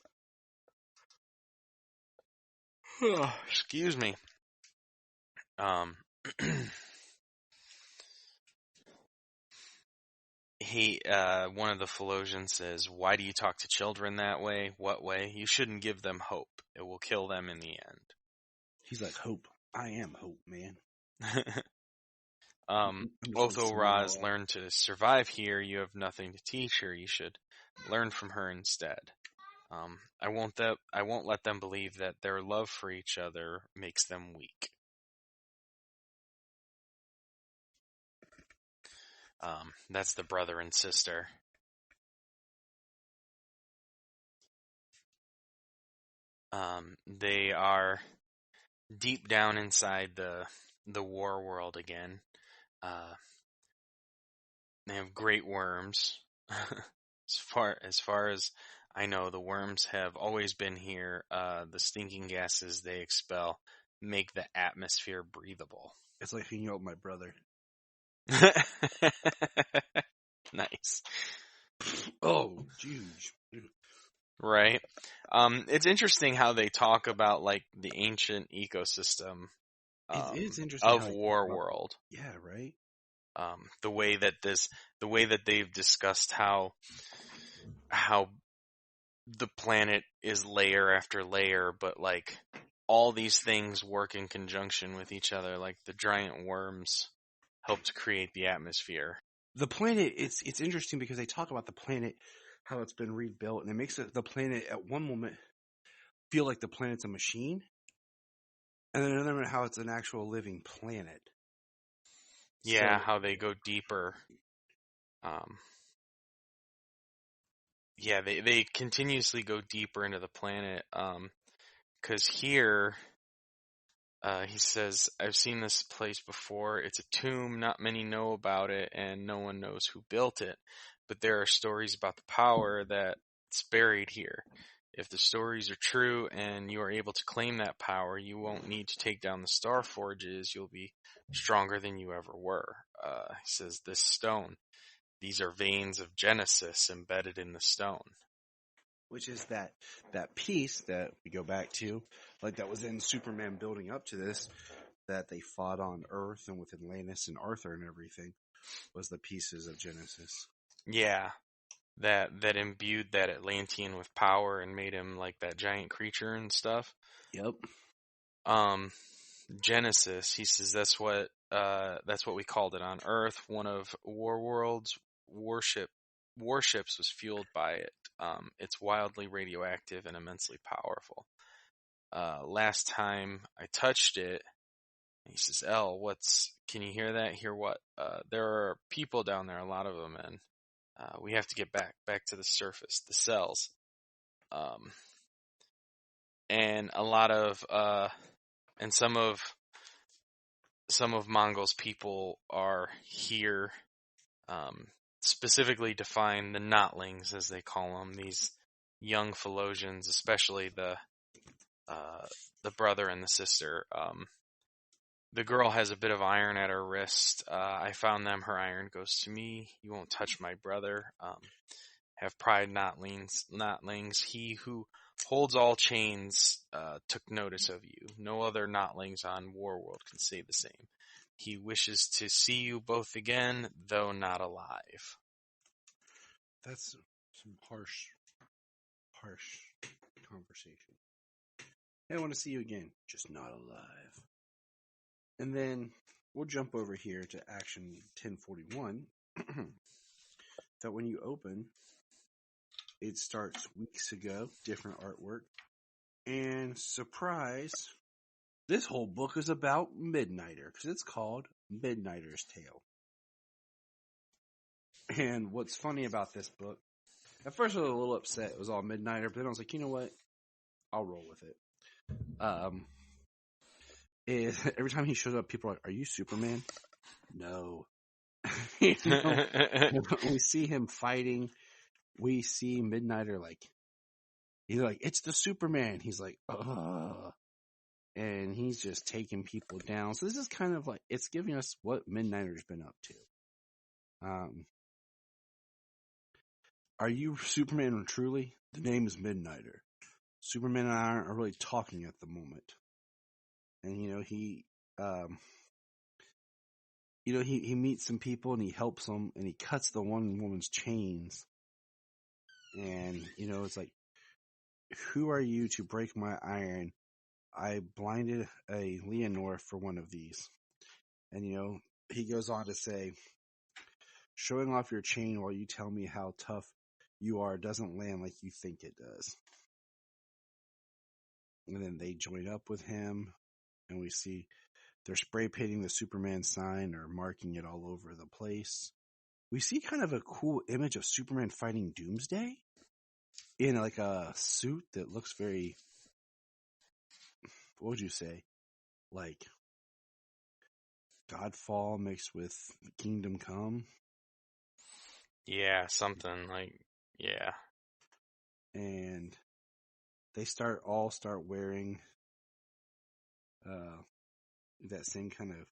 Excuse me. One of the Philosians says, "Why do you talk to children that way? What way? You shouldn't give them hope. It will kill them in the end." He's like, hope. I am hope, man. Although Roz learned to survive here, you have nothing to teach her. You should learn from her instead. I won't let them believe that their love for each other makes them weak. That's the brother and sister. They are deep down inside the war world again. They have great worms. As far as I know, the worms have always been here. The stinking gases they expel make the atmosphere breathable. It's like hanging out with my brother. Nice. Oh, huge. Right. It's interesting how they talk about like the ancient ecosystem it's interesting of War World. Yeah, right. The way that they've discussed how the planet is layer after layer, but like all these things work in conjunction with each other. Like the giant worms help to create the atmosphere. The planet, it's interesting because they talk about the planet, how it's been rebuilt, and it makes the planet at one moment feel like the planet's a machine, and then another moment how it's an actual living planet. Yeah, so, how they go deeper. yeah, they continuously go deeper into the planet. 'Cause here, he says, I've seen this place before. It's a tomb. Not many know about it, and no one knows who built it. But there are stories about the power that's buried here. If the stories are true and you are able to claim that power, you won't need to take down the Star Forges. You'll be stronger than you ever were. He says, this stone, these are veins of Genesis embedded in the stone. Which is that piece that we go back to, like that was in Superman building up to this, that they fought on Earth and with Atlantis and Arthur and everything, was the pieces of Genesis. Yeah, that imbued that Atlantean with power and made him like that giant creature and stuff. Yep. Genesis, he says that's what we called it on Earth. One of Warworld's warships was fueled by it. It's wildly radioactive and immensely powerful. Last time I touched it, he says, "El, can you hear that? Hear what? There are people down there, a lot of them, and we have to get back to the surface, the cells." And a lot of, and some of Mongol's people are here, specifically define the Notlings, as they call them, these young Philosians, especially the brother and the sister. The girl has a bit of iron at her wrist. I found them. Her iron goes to me. You won't touch my brother. Have pride, Notlings. He who holds all chains took notice of you. No other Notlings on Warworld can say the same. He wishes to see you both again, though not alive. That's some harsh conversation. Hey, I want to see you again, just not alive. And then we'll jump over here to Action 1041. That when you open, it starts weeks ago, different artwork. And surprise, this whole book is about Midnighter, because it's called Midnighter's Tale. And what's funny about this book, at first I was a little upset it was all Midnighter, but then I was like, you know what? I'll roll with it. Every time he shows up, people are like, are you Superman? No. You know, we see him fighting. We see Midnighter he's like, it's the Superman. He's like, ugh. And he's just taking people down. So this is kind of like, it's giving us what Midnighter's been up to. Are you Superman truly? The name is Midnighter. Superman and I aren't really talking at the moment. And, he meets some people and he helps them and he cuts the one woman's chains. And, it's like, who are you to break my iron? I blinded a Leonore for one of these. And, he goes on to say, showing off your chain while you tell me how tough you are doesn't land like you think it does. And then they join up with him. And we see they're spray painting the Superman sign or marking it all over the place. We see kind of a cool image of Superman fighting Doomsday in like a suit that looks very, what would you say? Like Godfall mixed with Kingdom Come. Yeah, something like, yeah. And they start wearing that same kind of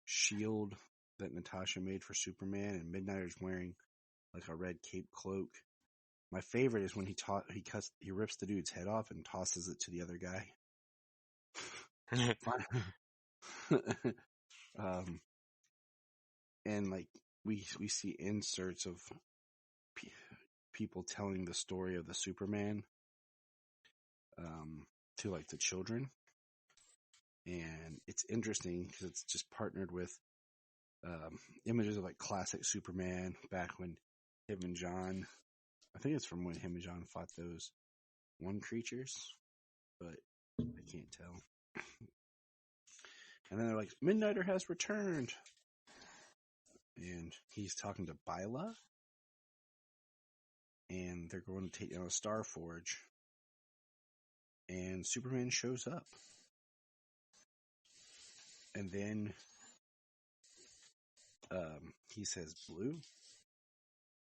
shield that Natasha made for Superman, and Midnighter's wearing like a red cape cloak. My favorite is when he rips the dude's head off and tosses it to the other guy. And like we see inserts of people telling the story of the Superman to like the children. And it's interesting because it's just partnered with images of like classic Superman back when him and John, I think it's from when him and John fought those one creatures, but I can't tell. And then they're like, Midnighter has returned. And he's talking to Byla. and they're going to take down a Star Forge. And Superman shows up. And then he says, "Blue."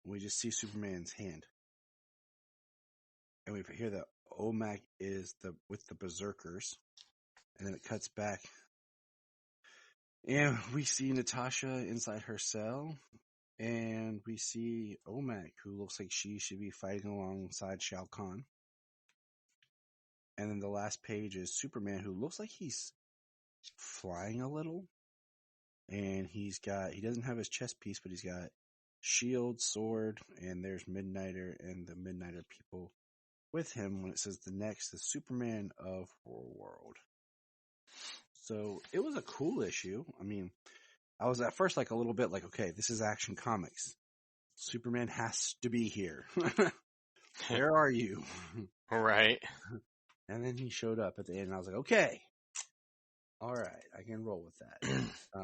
We just see Superman's hand. And we hear that OMAC is with the Berserkers. And then it cuts back. And we see Natasha inside her cell. And we see OMAC, who looks like she should be fighting alongside Shao Kahn. And then the last page is Superman, who looks like he's flying a little. And he doesn't have his chest piece, but he's got shield, sword, and there's Midnighter and the Midnighter people with him when it says the next is Superman of World. So it was a cool issue. I mean, I was at first like a little bit like, okay, this is Action Comics. Superman has to be here. Where are you? Right. And then he showed up at the end, and I was like, okay. All right, I can roll with that.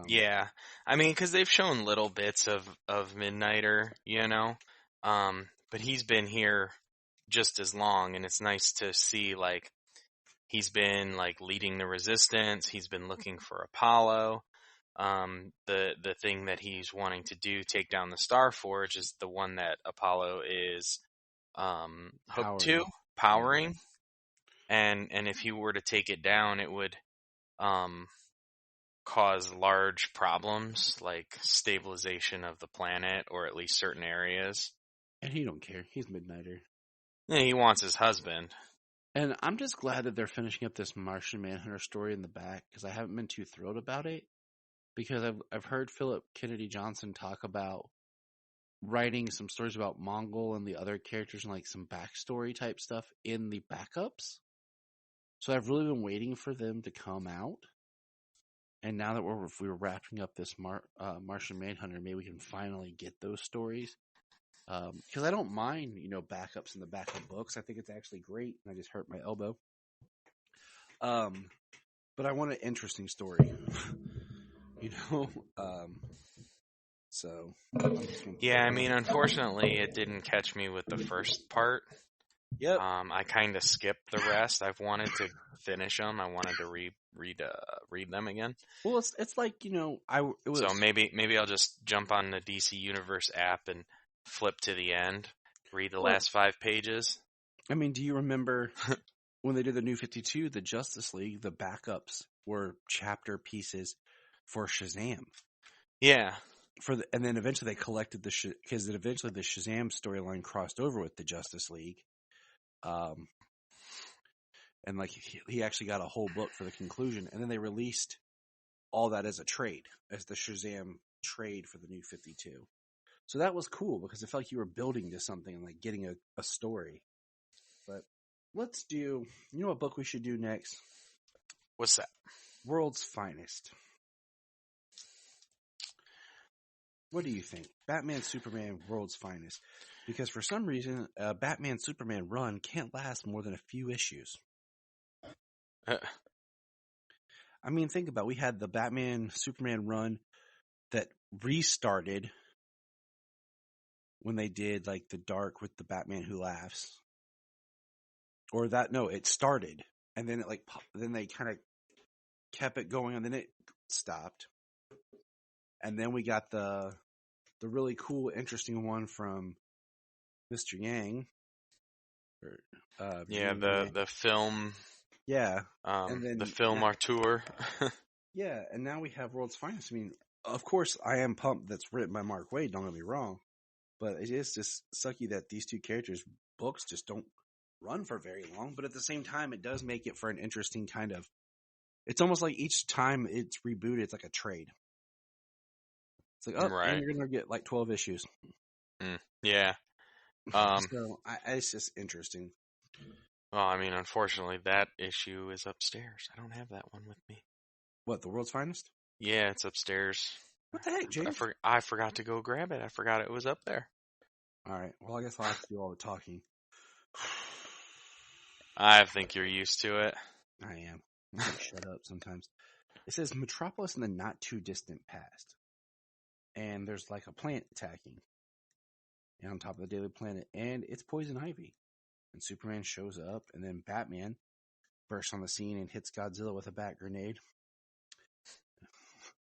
Yeah. I mean, because they've shown little bits of Midnighter, you know? But he's been here just as long, and it's nice to see, like, he's been, like, leading the resistance. He's been looking for Apollo. The thing that he's wanting to do, take down the Star Forge, is the one that Apollo is hooked to, powering. And if he were to take it down, it would cause large problems, like stabilization of the planet, or at least certain areas. And he don't care. He's Midnighter. Yeah, he wants his husband. And I'm just glad that they're finishing up this Martian Manhunter story in the back, because I haven't been too thrilled about it. Because I've heard Philip Kennedy Johnson talk about writing some stories about Mongol and the other characters and like some backstory type stuff in the backups. So I've really been waiting for them to come out. And now that we're wrapping up this Martian Manhunter, maybe we can finally get those stories. Because I don't mind, backups in the backup books. I think it's actually great. And I just hurt my elbow. But I want an interesting story. So. Yeah, I mean, unfortunately, it didn't catch me with the first part. Yep. I kind of skipped the rest. I've wanted to finish them. I wanted to read them again. Well, it's like, So maybe I'll just jump on the DC Universe app and flip to the end, read the last 5 pages. I mean, do you remember when they did the New 52, the Justice League, the backups were chapter pieces for Shazam? Yeah. And then eventually they collected because eventually the Shazam storyline crossed over with the Justice League. And like he actually got a whole book for the conclusion, and then they released all that as a trade, as the Shazam trade for the New 52. So that was cool because it felt like you were building to something and like getting a story. But let's do, what book we should do next? What's that? World's Finest. What do you think? Batman, Superman, World's Finest. Because for some reason, a Batman, Superman run can't last more than a few issues. I mean, think about it. We had the Batman, Superman run that restarted when they did like the Dark with the Batman Who Laughs. Or it started. And then then they kind of kept it going and then it stopped. And then we got the really cool, interesting one from Mr. Yang. The film. Yeah. And then the film auteur. Yeah, and now we have World's Finest. I mean, of course, I am pumped that's written by Mark Waid, don't get me wrong. But it is just sucky that these two characters' books just don't run for very long. But at the same time, it does make it for an interesting kind of... It's almost like each time it's rebooted, it's like a trade. It's like, and you're going to get like 12 issues. Yeah. So it's just interesting. Well, I mean, unfortunately, that issue is upstairs. I don't have that one with me. What, the World's Finest? Yeah, it's upstairs. What the heck, James? I forgot to go grab it. I forgot it was up there. All right. Well, I guess I'll have to do all the talking. I think you're used to it. I am. I'm going to shut up sometimes. It says Metropolis in the not too distant past. And there's like a plant attacking. on top of the Daily Planet, and it's Poison Ivy. And Superman shows up, and then Batman bursts on the scene and hits Godzilla with a bat grenade.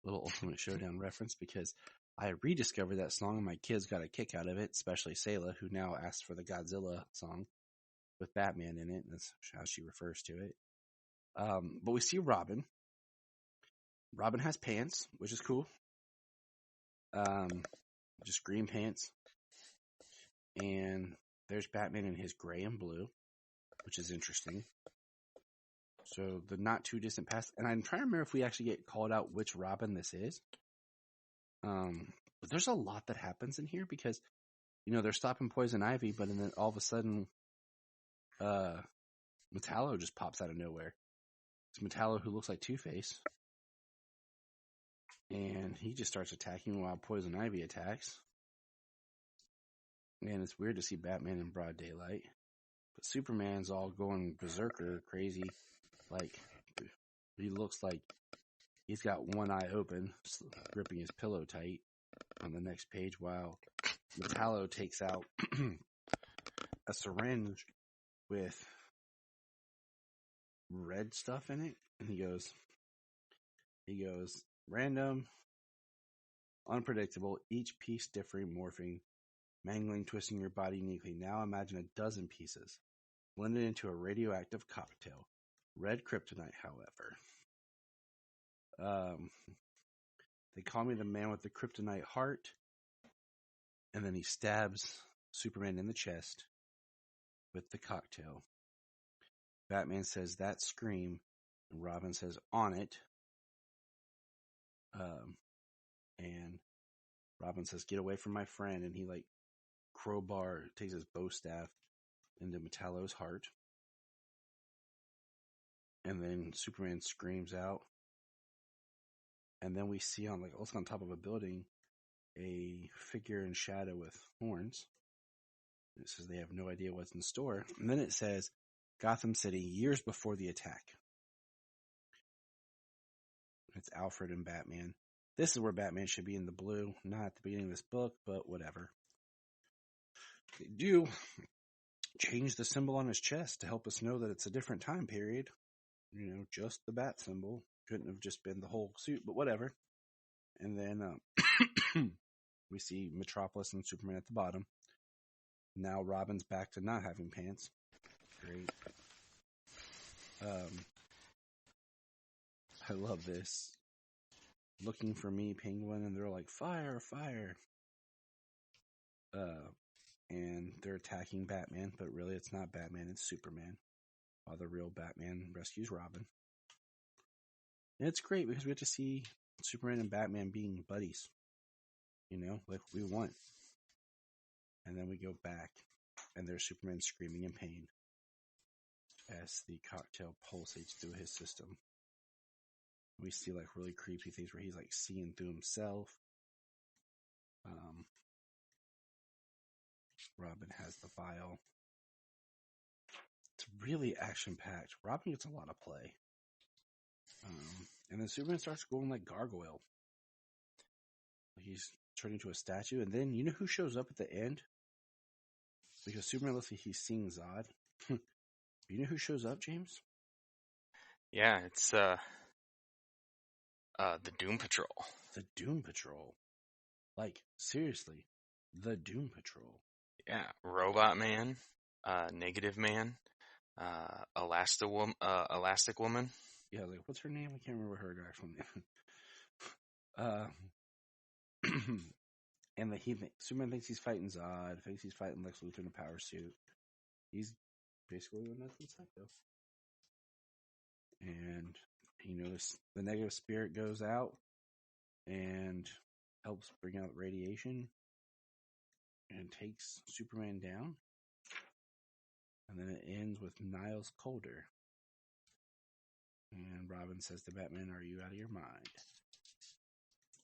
Little Ultimate Showdown reference, because I rediscovered that song and my kids got a kick out of it, especially Sayla, who now asks for the Godzilla song with Batman in it. That's how she refers to it. But we see Robin. Robin has pants, which is cool. Just green pants. And there's Batman in his gray and blue, which is interesting. So the not too distant past, and I'm trying to remember if we actually get called out which Robin this is. But there's a lot that happens in here because, they're stopping Poison Ivy, but then all of a sudden, Metallo just pops out of nowhere. It's Metallo who looks like Two-Face. And he just starts attacking while Poison Ivy attacks. And it's weird to see Batman in broad daylight. But Superman's all going berserker, crazy. Like, he looks like he's got one eye open, gripping his pillow tight on the next page, while Metallo takes out a syringe with red stuff in it. And he goes, random, unpredictable, each piece differing, morphing, mangling, twisting your body uniquely. Now imagine a dozen pieces, blended into a radioactive cocktail. Red kryptonite, however. They call me the man with the kryptonite heart. And then he stabs Superman in the chest with the cocktail. Batman says, "That scream." And Robin says, "On it." And Robin says, "Get away from my friend." And he takes his bow staff into Metallo's heart. And then Superman screams out. And then we see on top of a building, a figure in shadow with horns. And it says they have no idea what's in store. And then it says, Gotham City, years before the attack. It's Alfred and Batman. This is where Batman should be in the blue, not at the beginning of this book, but whatever. They do change the symbol on his chest to help us know that it's a different time period. Just the bat symbol. Couldn't have just been the whole suit, but whatever. And then we see Metropolis and Superman at the bottom. Now Robin's back to not having pants. Great. I love this. Looking for me, Penguin, and they're like, fire, fire. And they're attacking Batman, but really it's not Batman, it's Superman. While the real Batman rescues Robin. And it's great because we get to see Superman and Batman being buddies. Like we want. And then we go back, and there's Superman screaming in pain as the cocktail pulsates through his system. We see really creepy things where he's seeing through himself. Robin has the vial. It's really action-packed. Robin gets a lot of play. And then Superman starts going like Gargoyle. He's turned into a statue. And then, you know who shows up at the end? Because Superman looks like he's seeing Zod. You know who shows up, James? Yeah, it's the Doom Patrol. The Doom Patrol. Seriously. The Doom Patrol. Yeah, Robot Man, Negative Man, Elastic Woman. Yeah, what's her name? I can't remember her actual name. And Superman thinks he's fighting Zod, thinks he's fighting Lex Luthor in a power suit. He's basically going nuts and psycho. And the negative spirit goes out and helps bring out radiation and takes Superman down. And then it ends with Niles Caulder. And Robin says to Batman, "Are you out of your mind?"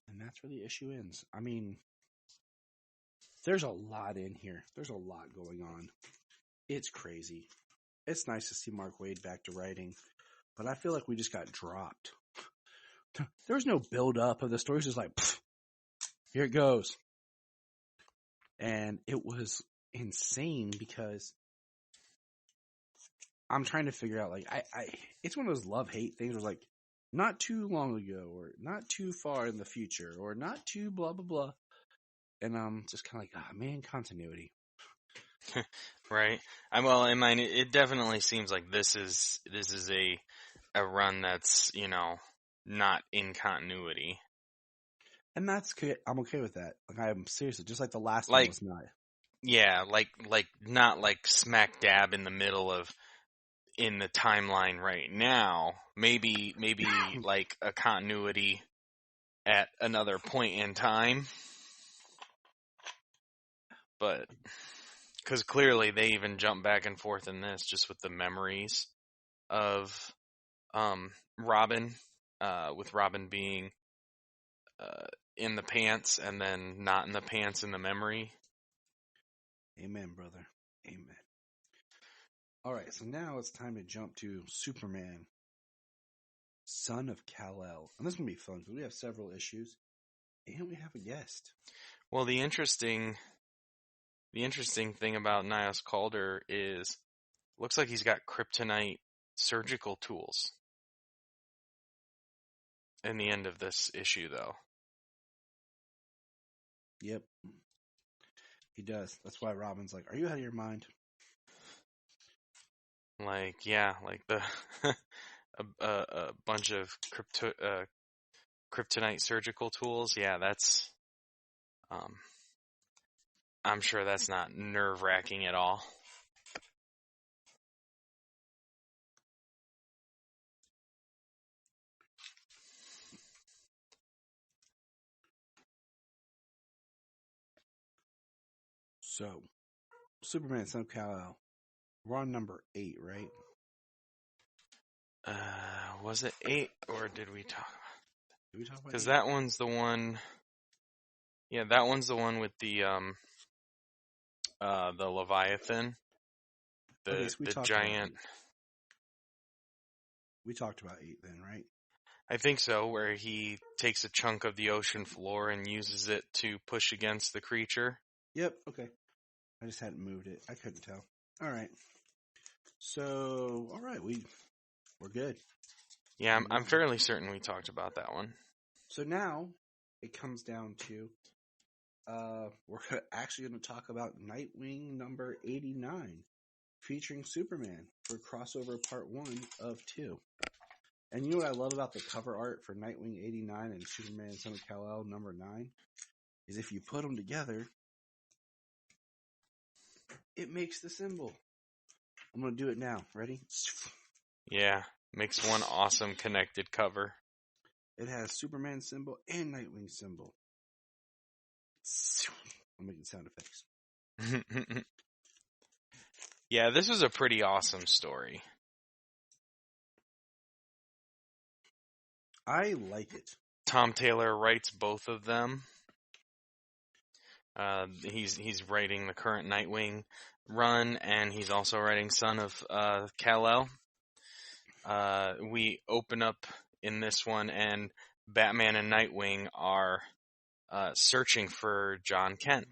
And that's where the issue ends. I mean, there's a lot in here. There's a lot going on. It's crazy. It's nice to see Mark Waid back to writing, but I feel like we just got dropped. There was no build up of the story. It's just like, here it goes. And it was insane because I'm trying to figure out, like, it's one of those love-hate things where, like, not too long ago, or not too far in the future, or not too blah, blah, blah. And I'm just kind of like, man, continuity. Right. Well, I mean, it definitely seems like this is a run that's, not in continuity. And I'm okay with that. Like, I'm seriously, just like the last one was not. Yeah, like not like smack dab in the middle of in the timeline right now. Maybe like a continuity at another point in time. But because clearly they even jump back and forth in this just with the memories of Robin, with Robin being in the pants and then not in the pants in the memory. Amen, brother. Amen. All right, so now it's time to jump to Superman, Son of Kal-El. And this is going to be fun because we have several issues and we have a guest. Well, the interesting thing about Niles Caulder is looks like he's got kryptonite surgical tools in the end of this issue, though. Yep. He does. That's why Robin's like, are you out of your mind? Like, yeah, like the a bunch of kryptonite surgical tools. Yeah, that's I'm sure that's not nerve-wracking at all. So, Superman, Son of Kal-El. We're on number 8, right? Was it 8 or did we talk? Did we talk about? Because that one's the one. Yeah, that one's the one with the Leviathan, the giant. We talked about 8 then, right? I think so, where he takes a chunk of the ocean floor and uses it to push against the creature. Yep. Okay. I just hadn't moved it. I couldn't tell. All right. So, all right, we're good. Yeah, I'm fairly certain we talked about that one. So now it comes down to we're actually going to talk about Nightwing number 89, featuring Superman for crossover part 1 of 2. And you know what I love about the cover art for Nightwing 89 and Superman Son of Kal-El number 9 is if you put them together, it makes the symbol. I'm going to do it now. Ready? Yeah, makes one awesome connected cover. It has Superman symbol and Nightwing symbol. I'm making sound effects. Yeah, this was a pretty awesome story. I like it. Tom Taylor writes both of them. He's writing the current Nightwing run, and he's also writing Son of Kal-El. We open up in this one, and Batman and Nightwing are searching for John Kent.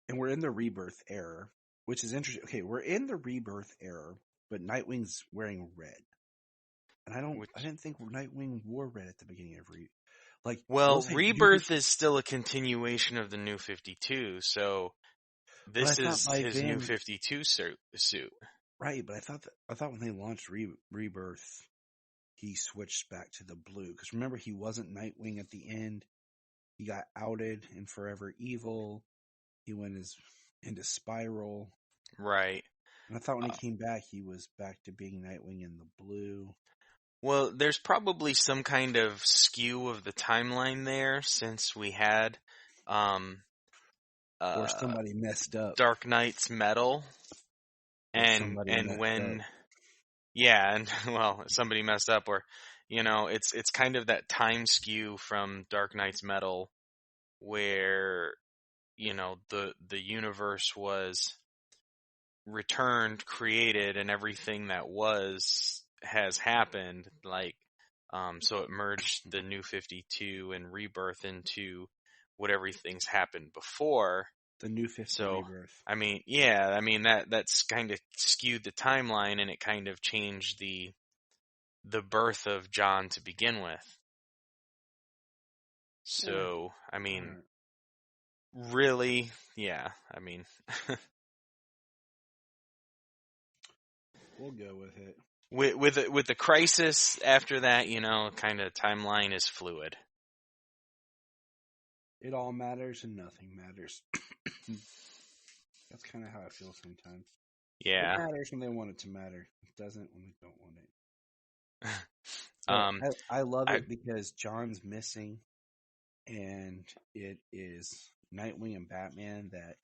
And we're in the Rebirth era, which is interesting. Okay, we're in the Rebirth era, but Nightwing's wearing red. And I didn't think Nightwing wore red at the beginning of Rebirth is still a continuation of the New 52, so this is his New 52 suit. Right, but I thought when they launched Rebirth, he switched back to the blue. Because remember, he wasn't Nightwing at the end. He got outed in Forever Evil. He went into Spiral. Right. And I thought when he came back, he was back to being Nightwing in the blue. Well, there's probably some kind of skew of the timeline there, since we had or somebody messed up. Dark Knight's Metal. And when somebody messed up, or it's kind of that time skew from Dark Knight's Metal where the universe was returned, created, and everything that has happened, so it merged the New 52 and Rebirth into what everything's happened before. The new 50 rebirth. I mean, that's kind of skewed the timeline, and it kind of changed the birth of John to begin with. So, I mean, really, yeah, I mean. We'll go with it. With the crisis after that, kind of timeline is fluid. It all matters and nothing matters. That's kind of how I feel sometimes. Yeah. It matters when they want it to matter. It doesn't when they don't want it. I love it because John's missing, and it is Nightwing and Batman that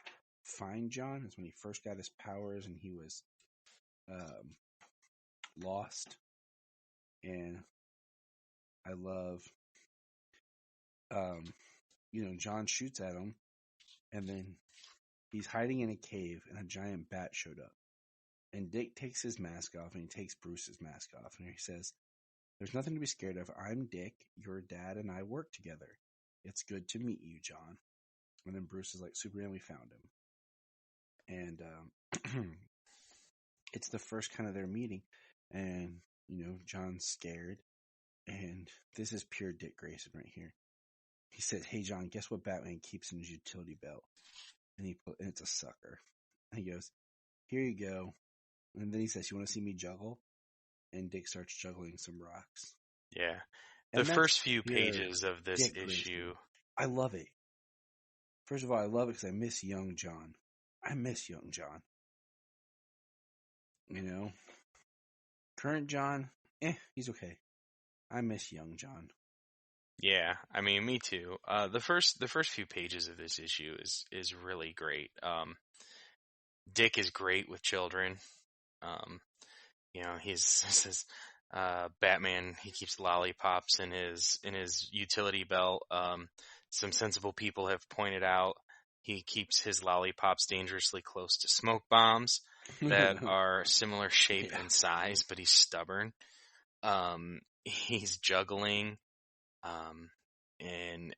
find John. It's when he first got his powers and he was lost. And I love, John shoots at him, and then he's hiding in a cave, and a giant bat showed up. And Dick takes his mask off, and he takes Bruce's mask off, and he says, "There's nothing to be scared of. I'm Dick. Your dad and I work together. It's good to meet you, John." And then Bruce is like, "Superman, we found him." And it's the first kind of their meeting, and John's scared, and this is pure Dick Grayson right here. He says, "Hey, John, guess what Batman keeps in his utility belt?" And it's a sucker. And he goes, "Here you go." And then he says, "You want to see me juggle?" And Dick starts juggling some rocks. Yeah. The first few pages of this issue. I love it. First of all, I love it because I miss young John. Current John, he's okay. I miss young John. Yeah, I mean, me too. The first few pages of this issue is really great. Dick is great with children. He says, Batman, he keeps lollipops in his utility belt. Some sensible people have pointed out he keeps his lollipops dangerously close to smoke bombs that are similar shape and size, but he's stubborn. He's juggling. And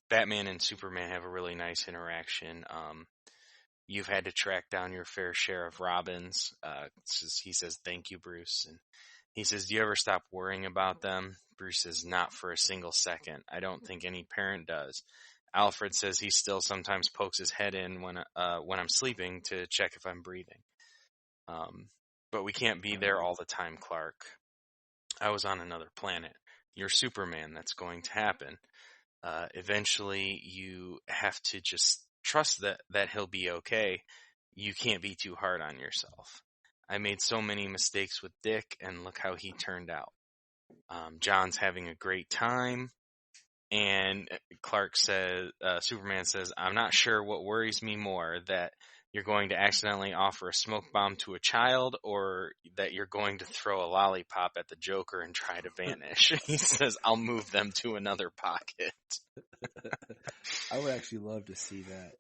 Batman and Superman have a really nice interaction. You've had to track down your fair share of Robins. He says, "Thank you, Bruce." And he says, "Do you ever stop worrying about them?" Bruce says, "Not for a single second. I don't think any parent does." Alfred says he still sometimes pokes his head in when I'm sleeping to check if I'm breathing. But we can't be there all the time, Clark. I was on another planet. You're Superman. That's going to happen. Eventually, you have to just trust that he'll be okay. You can't be too hard on yourself. I made so many mistakes with Dick, and look how he turned out. John's having a great time. And Superman says, "I'm not sure what worries me more, that you're going to accidentally offer a smoke bomb to a child, or that you're going to throw a lollipop at the Joker and try to vanish." He says, "I'll move them to another pocket." I would actually love to see that,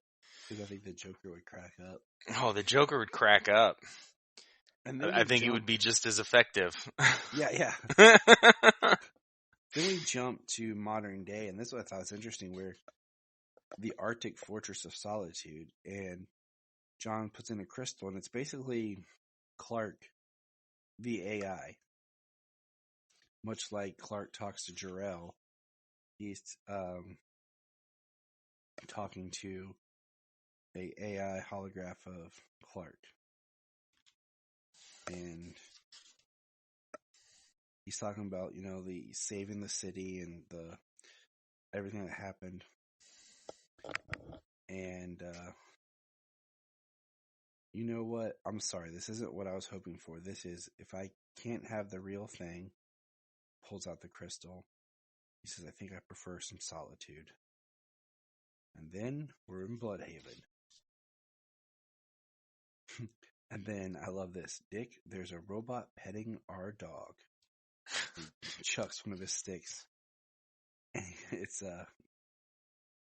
because I think the Joker would crack up. Oh, the Joker would crack up. And I think it would be just as effective. Yeah. Then we jump to modern day, and this is what I thought was interesting, where the Arctic Fortress of Solitude, and John puts in a crystal, and it's basically Clark, the AI. Much like Clark talks to Jor-El, he's talking to a AI holograph of Clark. And he's talking about, the saving the city and the everything that happened. And you know what? I'm sorry. This isn't what I was hoping for. This is, if I can't have the real thing, pulls out the crystal. He says, "I think I prefer some solitude." And then we're in Bloodhaven. And then I love this. "Dick, there's a robot petting our dog." He chucks one of his sticks. It's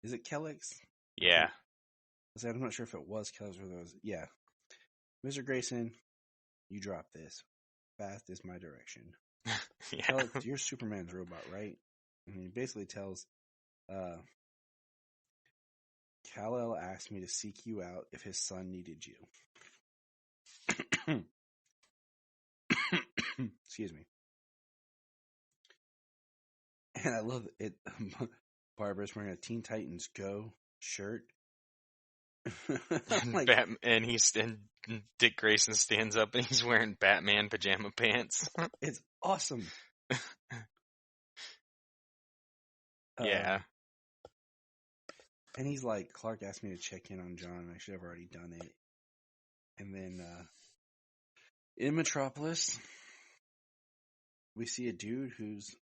is it Kellex? Yeah. I'm not sure if it was Kellex or those. Yeah. "Mr. Grayson, you drop this. Fast is my direction." Yeah. Kellex, you're Superman's robot, right? And he basically tells Kal-El asked me to seek you out if his son needed you. Excuse me. And I love it. Barbara's wearing a Teen Titans Go shirt. And Dick Grayson stands up and he's wearing Batman pajama pants. It's awesome. Yeah. And he's like, Clark asked me to check in on John. I should have already done it. And then in Metropolis, we see a dude who's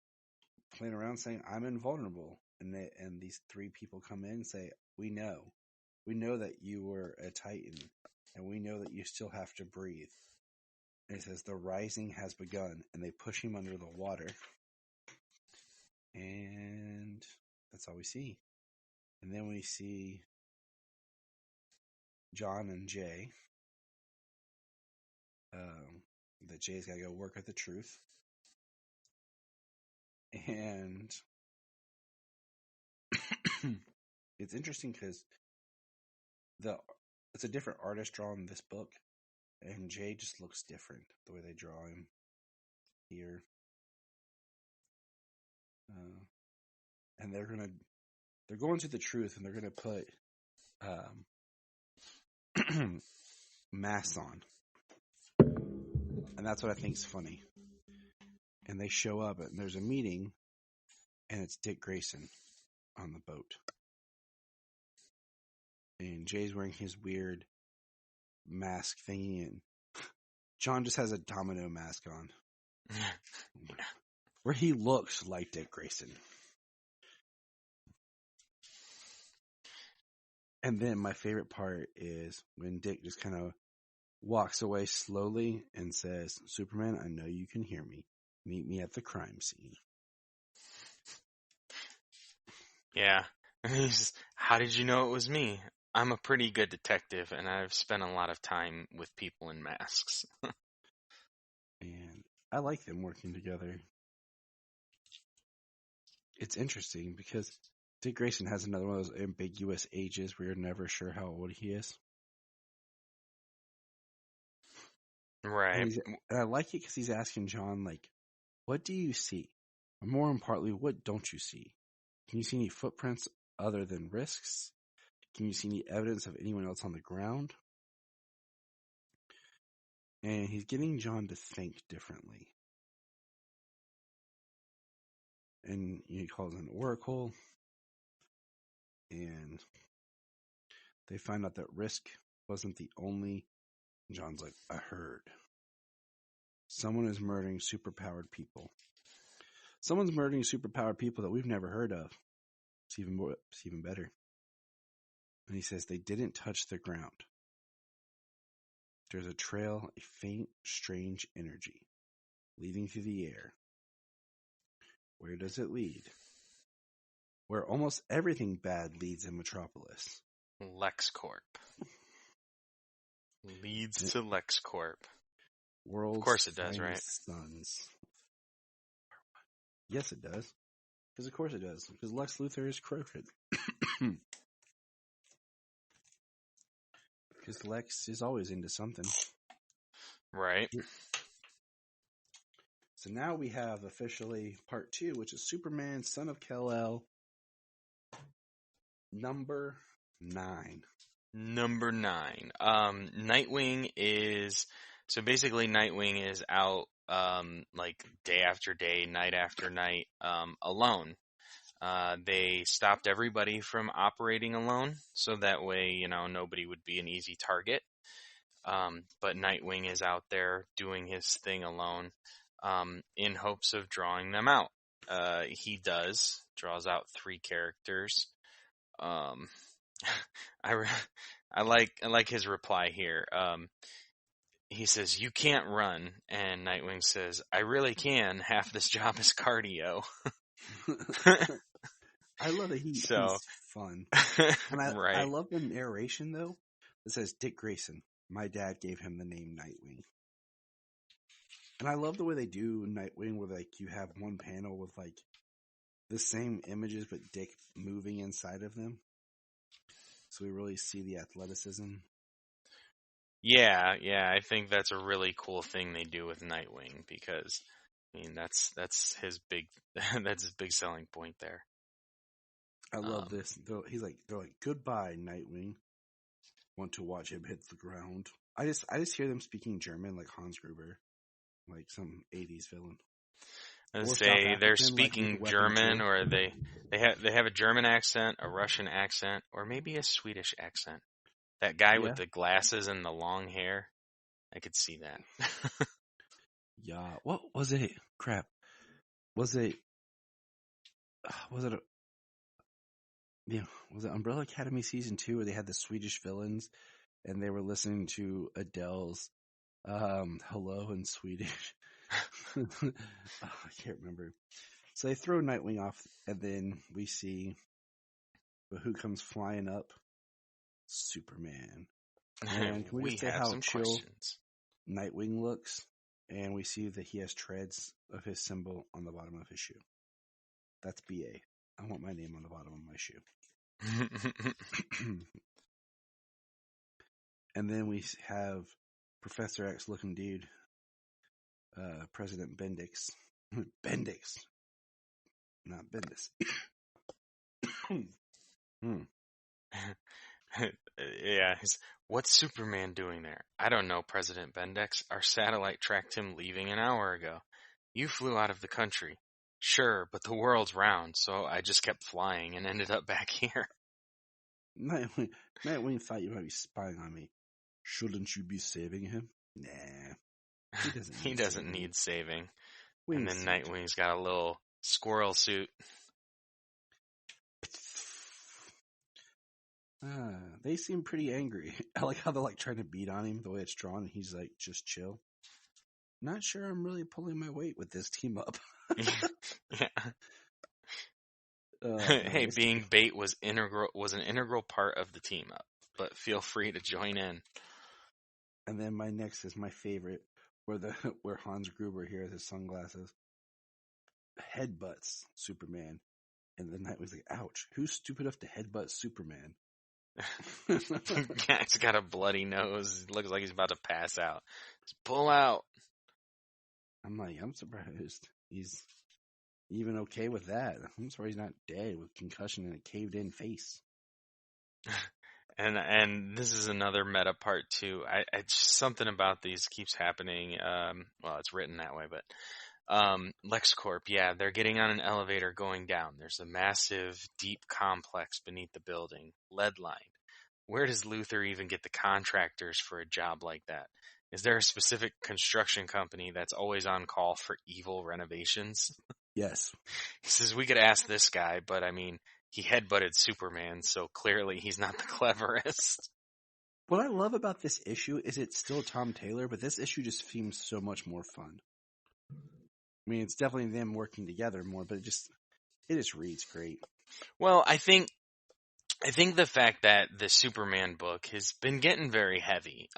playing around saying, I'm invulnerable. And these three people come in and say, we know that you were a Titan, and we know that you still have to breathe. And it says, the rising has begun, and they push him under the water. And that's all we see. And then we see John and Jay. That Jay's got to go work at the Truth. And it's interesting because it's a different artist drawing this book, and Jay just looks different the way they draw him here. And they're going to the Truth, and they're gonna put masks on, and that's what I think is funny. And they show up, and there's a meeting, and it's Dick Grayson on the boat. And Jay's wearing his weird mask thingy, and John just has a domino mask on. Where he looks like Dick Grayson. And then my favorite part is when Dick just kind of walks away slowly and says, Superman, I know you can hear me. Meet me at the crime scene. Yeah. How did you know it was me? I'm a pretty good detective, and I've spent a lot of time with people in masks. And I like them working together. It's interesting because Dick Grayson has another one of those ambiguous ages where you're never sure how old he is. Right. And I like it because he's asking John, like, what do you see? Or more importantly, what don't you see? Can you see any footprints other than risks? Can you see any evidence of anyone else on the ground? And he's getting John to think differently. And he calls an oracle. And they find out that Risk wasn't the only. John's like, I heard. Someone is murdering superpowered people. Someone's murdering superpowered people that we've never heard of. It's even better. And he says they didn't touch the ground. There's a trail, a faint, strange energy leading through the air. Where does it lead? Where almost everything bad leads in Metropolis. LexCorp. Leads to LexCorp. World's of course it does, right? Sons. Yes, it does. Because of course it does. Because Lex Luthor is crooked. Because Lex is always into something. Right. So now we have officially part 2, which is Superman, Son of Kal-El, number 9. Number 9. Nightwing is... So basically Nightwing is out like day after day, night after night, alone. They stopped everybody from operating alone, so that way, nobody would be an easy target. But Nightwing is out there doing his thing alone, in hopes of drawing them out. He draws out 3 characters. I like his reply here. He says, you can't run. And Nightwing says, I really can. Half this job is cardio. I love that he's fun. And I love the narration, though. It says, Dick Grayson, my dad gave him the name Nightwing. And I love the way they do Nightwing, where like you have one panel with like the same images, but Dick moving inside of them. so we really see the athleticism. Yeah, I think that's a really cool thing they do with Nightwing because, I mean, that's his big that's his big selling point there. I love this. They're like, goodbye, Nightwing. Want to watch him hit the ground. I just hear them speaking German like Hans Gruber, like some 80s villain. I say they're speaking German, or they have a German accent, a Russian accent, or maybe a Swedish accent. That guy with the glasses and the long hair, I could see that. Yeah. What was it? Crap. Was it Umbrella Academy season 2 where they had the Swedish villains and they were listening to Adele's Hello in Swedish? I can't remember. So they throw Nightwing off, and then we see who comes flying up? Superman. And can we just say how chill Nightwing looks? And we see that he has treads of his symbol on the bottom of his shoe. That's BA. I want my name on the bottom of my shoe. And then we have Professor X looking dude, President Bendix. Bendix. Not Bendis. Yeah, what's Superman doing there? I don't know, President Bendix. Our satellite tracked him leaving an hour ago. You flew out of the country. Sure, but the world's round, so I just kept flying and ended up back here. Nightwing thought you might be spying on me. Shouldn't you be saving him? Nah. He doesn't need saving. And then Nightwing's got a little squirrel suit. They seem pretty angry. I like how they're like trying to beat on him the way it's drawn. And he's like, just chill. Not sure I'm really pulling my weight with this team up. Yeah. Hey, being bait was an integral part of the team up, but feel free to join in. And then my next is my favorite, where Hans Gruber here has his sunglasses headbutts Superman, and the Nightwing's like, "Ouch! Who's stupid enough to headbutt Superman?" Guy's got a bloody nose. Looks like he's about to pass out. Just pull out. I'm like, I'm surprised he's even okay with that. I'm surprised he's not dead with concussion and a caved-in face. And this is another meta part too. Something about these keeps happening. Well, it's written that way, but LexCorp, yeah, they're getting on an elevator going down. There's a massive, deep complex beneath the building, lead-lined. Where does Luthor even get the contractors for a job like that? Is there a specific construction company that's always on call for evil renovations? Yes. He says, we could ask this guy, but I mean, he headbutted Superman, so clearly he's not the cleverest. What I love about this issue is it's still Tom Taylor, but this issue just seems so much more fun. I mean, it's definitely them working together more, but it just reads great. Well, I think the fact that the Superman book has been getting very heavy.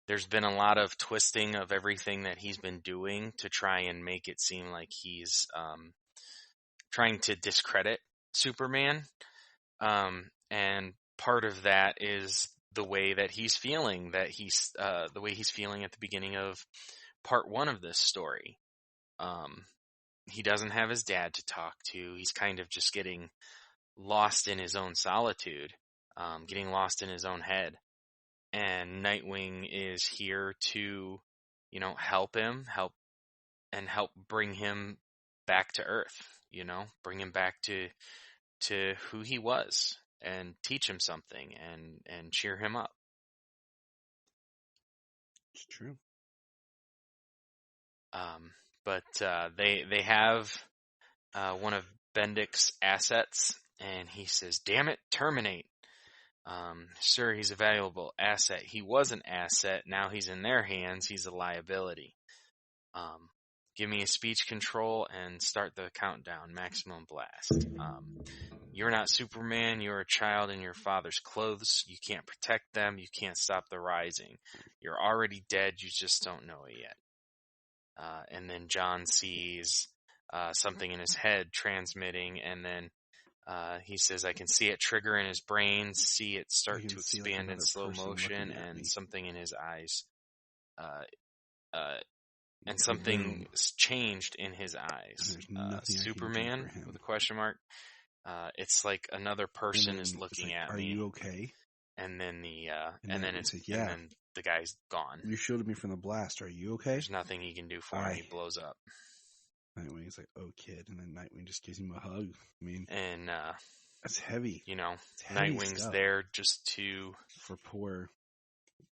There's been a lot of twisting of everything that he's been doing to try and make it seem like he's trying to discredit Superman. And part of that is the way that he's feeling, the way he's feeling at the beginning of part 1 of this story. He doesn't have his dad to talk to. He's kind of just getting lost in his own solitude, getting lost in his own head. And Nightwing is here to, help bring him back to Earth, bring him back to who he was and teach him something and cheer him up. It's true. But they have one of Bendix's assets, and he says, "Damn it, terminate." Sir, he's a valuable asset. He was an asset. Now he's in their hands. He's a liability. Give me a speech control and start the countdown. Maximum blast. You're not Superman. You're a child in your father's clothes. You can't protect them. You can't stop the rising. You're already dead. You just don't know it yet. And then John sees something in his head transmitting, and then He says, I can see it trigger in his brain, see it start to expand in slow motion, and something in his eyes. And something's changed in his eyes. Superman, with a question mark. It's like another person is looking at me. Are you okay? And then and then the guy's gone. You shielded me from the blast. Are you okay? There's nothing he can do for me. He blows up. Nightwing's like, oh, kid. And then Nightwing just gives him a hug. I mean, and that's heavy. You know, Nightwing's stuff. There just to... For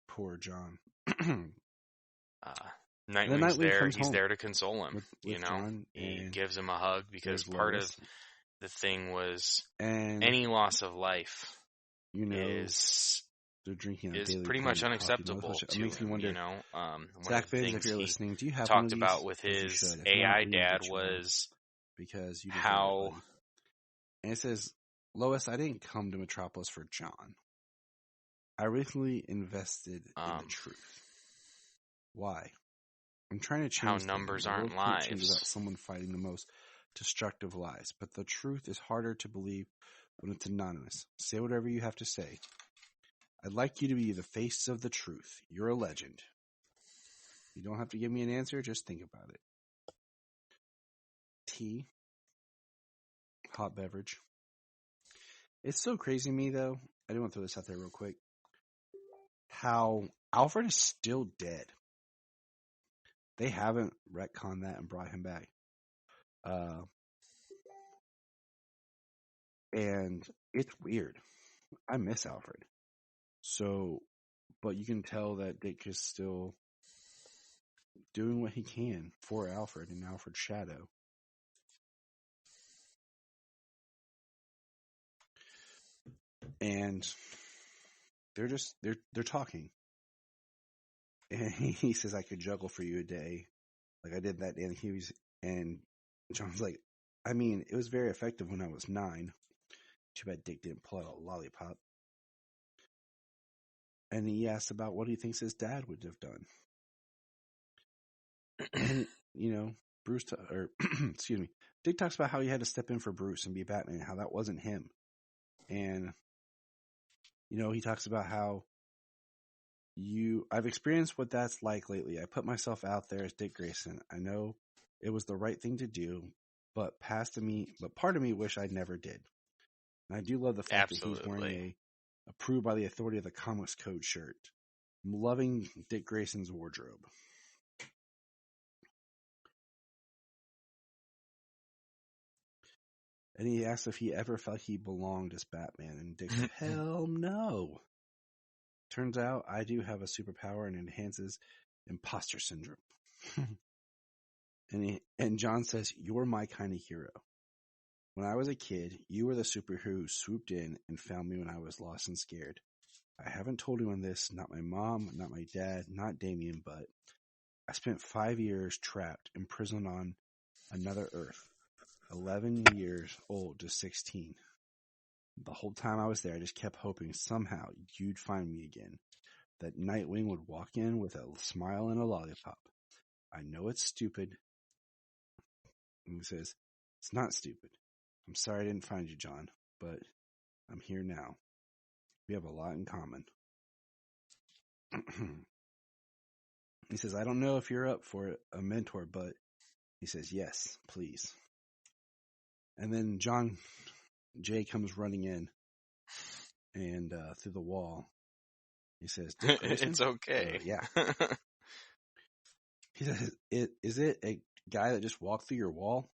poor John. Nightwing's there. He's there to console him. With John, he gives him a hug because part of the thing was any loss of life is they're drinking is pretty much unacceptable to makes me wonder, you know. Zach Finn, if you're listening, do you have talked about with his AI dad was because you how and it says, Lois, I didn't come to Metropolis for John. I recently invested in the truth. Why? I'm trying to change how numbers aren't lives. About someone fighting the most destructive lies, but the truth is harder to believe when it's anonymous. Say whatever you have to say. I'd like you to be the face of the truth. You're a legend. You don't have to give me an answer, just think about it. Tea. Hot beverage. It's so crazy to me, though. I do want to throw this out there real quick. How Alfred is still dead. They haven't retconned that and brought him back. And it's weird. I miss Alfred. So, but you can tell that Dick is still doing what he can for Alfred and Alfred's shadow. And they're talking. And he says, I could juggle for you a day. Like I did that day. And John's like, I mean, it was very effective when I was 9. Too bad Dick didn't pull out a lollipop. And he asks about what he thinks his dad would have done. And, you know, excuse me, Dick talks about how he had to step in for Bruce and be Batman, how that wasn't him. And, you know, he talks about how I've experienced what that's like lately. I put myself out there as Dick Grayson. I know it was the right thing to do, but part of me wish I never did. And I do love the fact that he's wearing a approved by the authority of the Comics Code shirt. I'm loving Dick Grayson's wardrobe. And he asks if he ever felt he belonged as Batman. And Dick said, hell no. Turns out I do have a superpower and it enhances imposter syndrome. And John says, you're my kind of hero. When I was a kid, you were the superhero who swooped in and found me when I was lost and scared. I haven't told anyone this, not my mom, not my dad, not Damien, but I spent 5 years trapped in prison on another Earth, 11 years old to 16. The whole time I was there, I just kept hoping somehow you'd find me again. That Nightwing would walk in with a smile and a lollipop. I know it's stupid. And he says, it's not stupid. I'm sorry I didn't find you, John, but I'm here now. We have a lot in common. He says, I don't know if you're up for a mentor, but he says, yes, please. And then Jay comes running in and through the wall. He says, it's okay. Yeah. He says, is it a guy that just walked through your wall?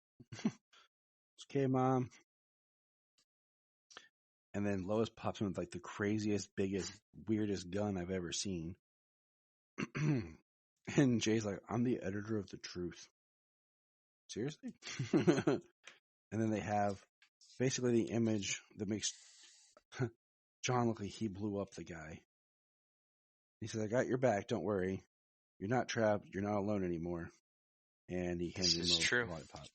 It's okay, Mom. And then Lois pops in with like the craziest, biggest, weirdest gun I've ever seen. And Jay's like, I'm the editor of The Truth. Seriously? And then they have basically the image that makes John look like he blew up the guy. He says, I got your back, don't worry. You're not trapped, you're not alone anymore. And he hands him a lollipop.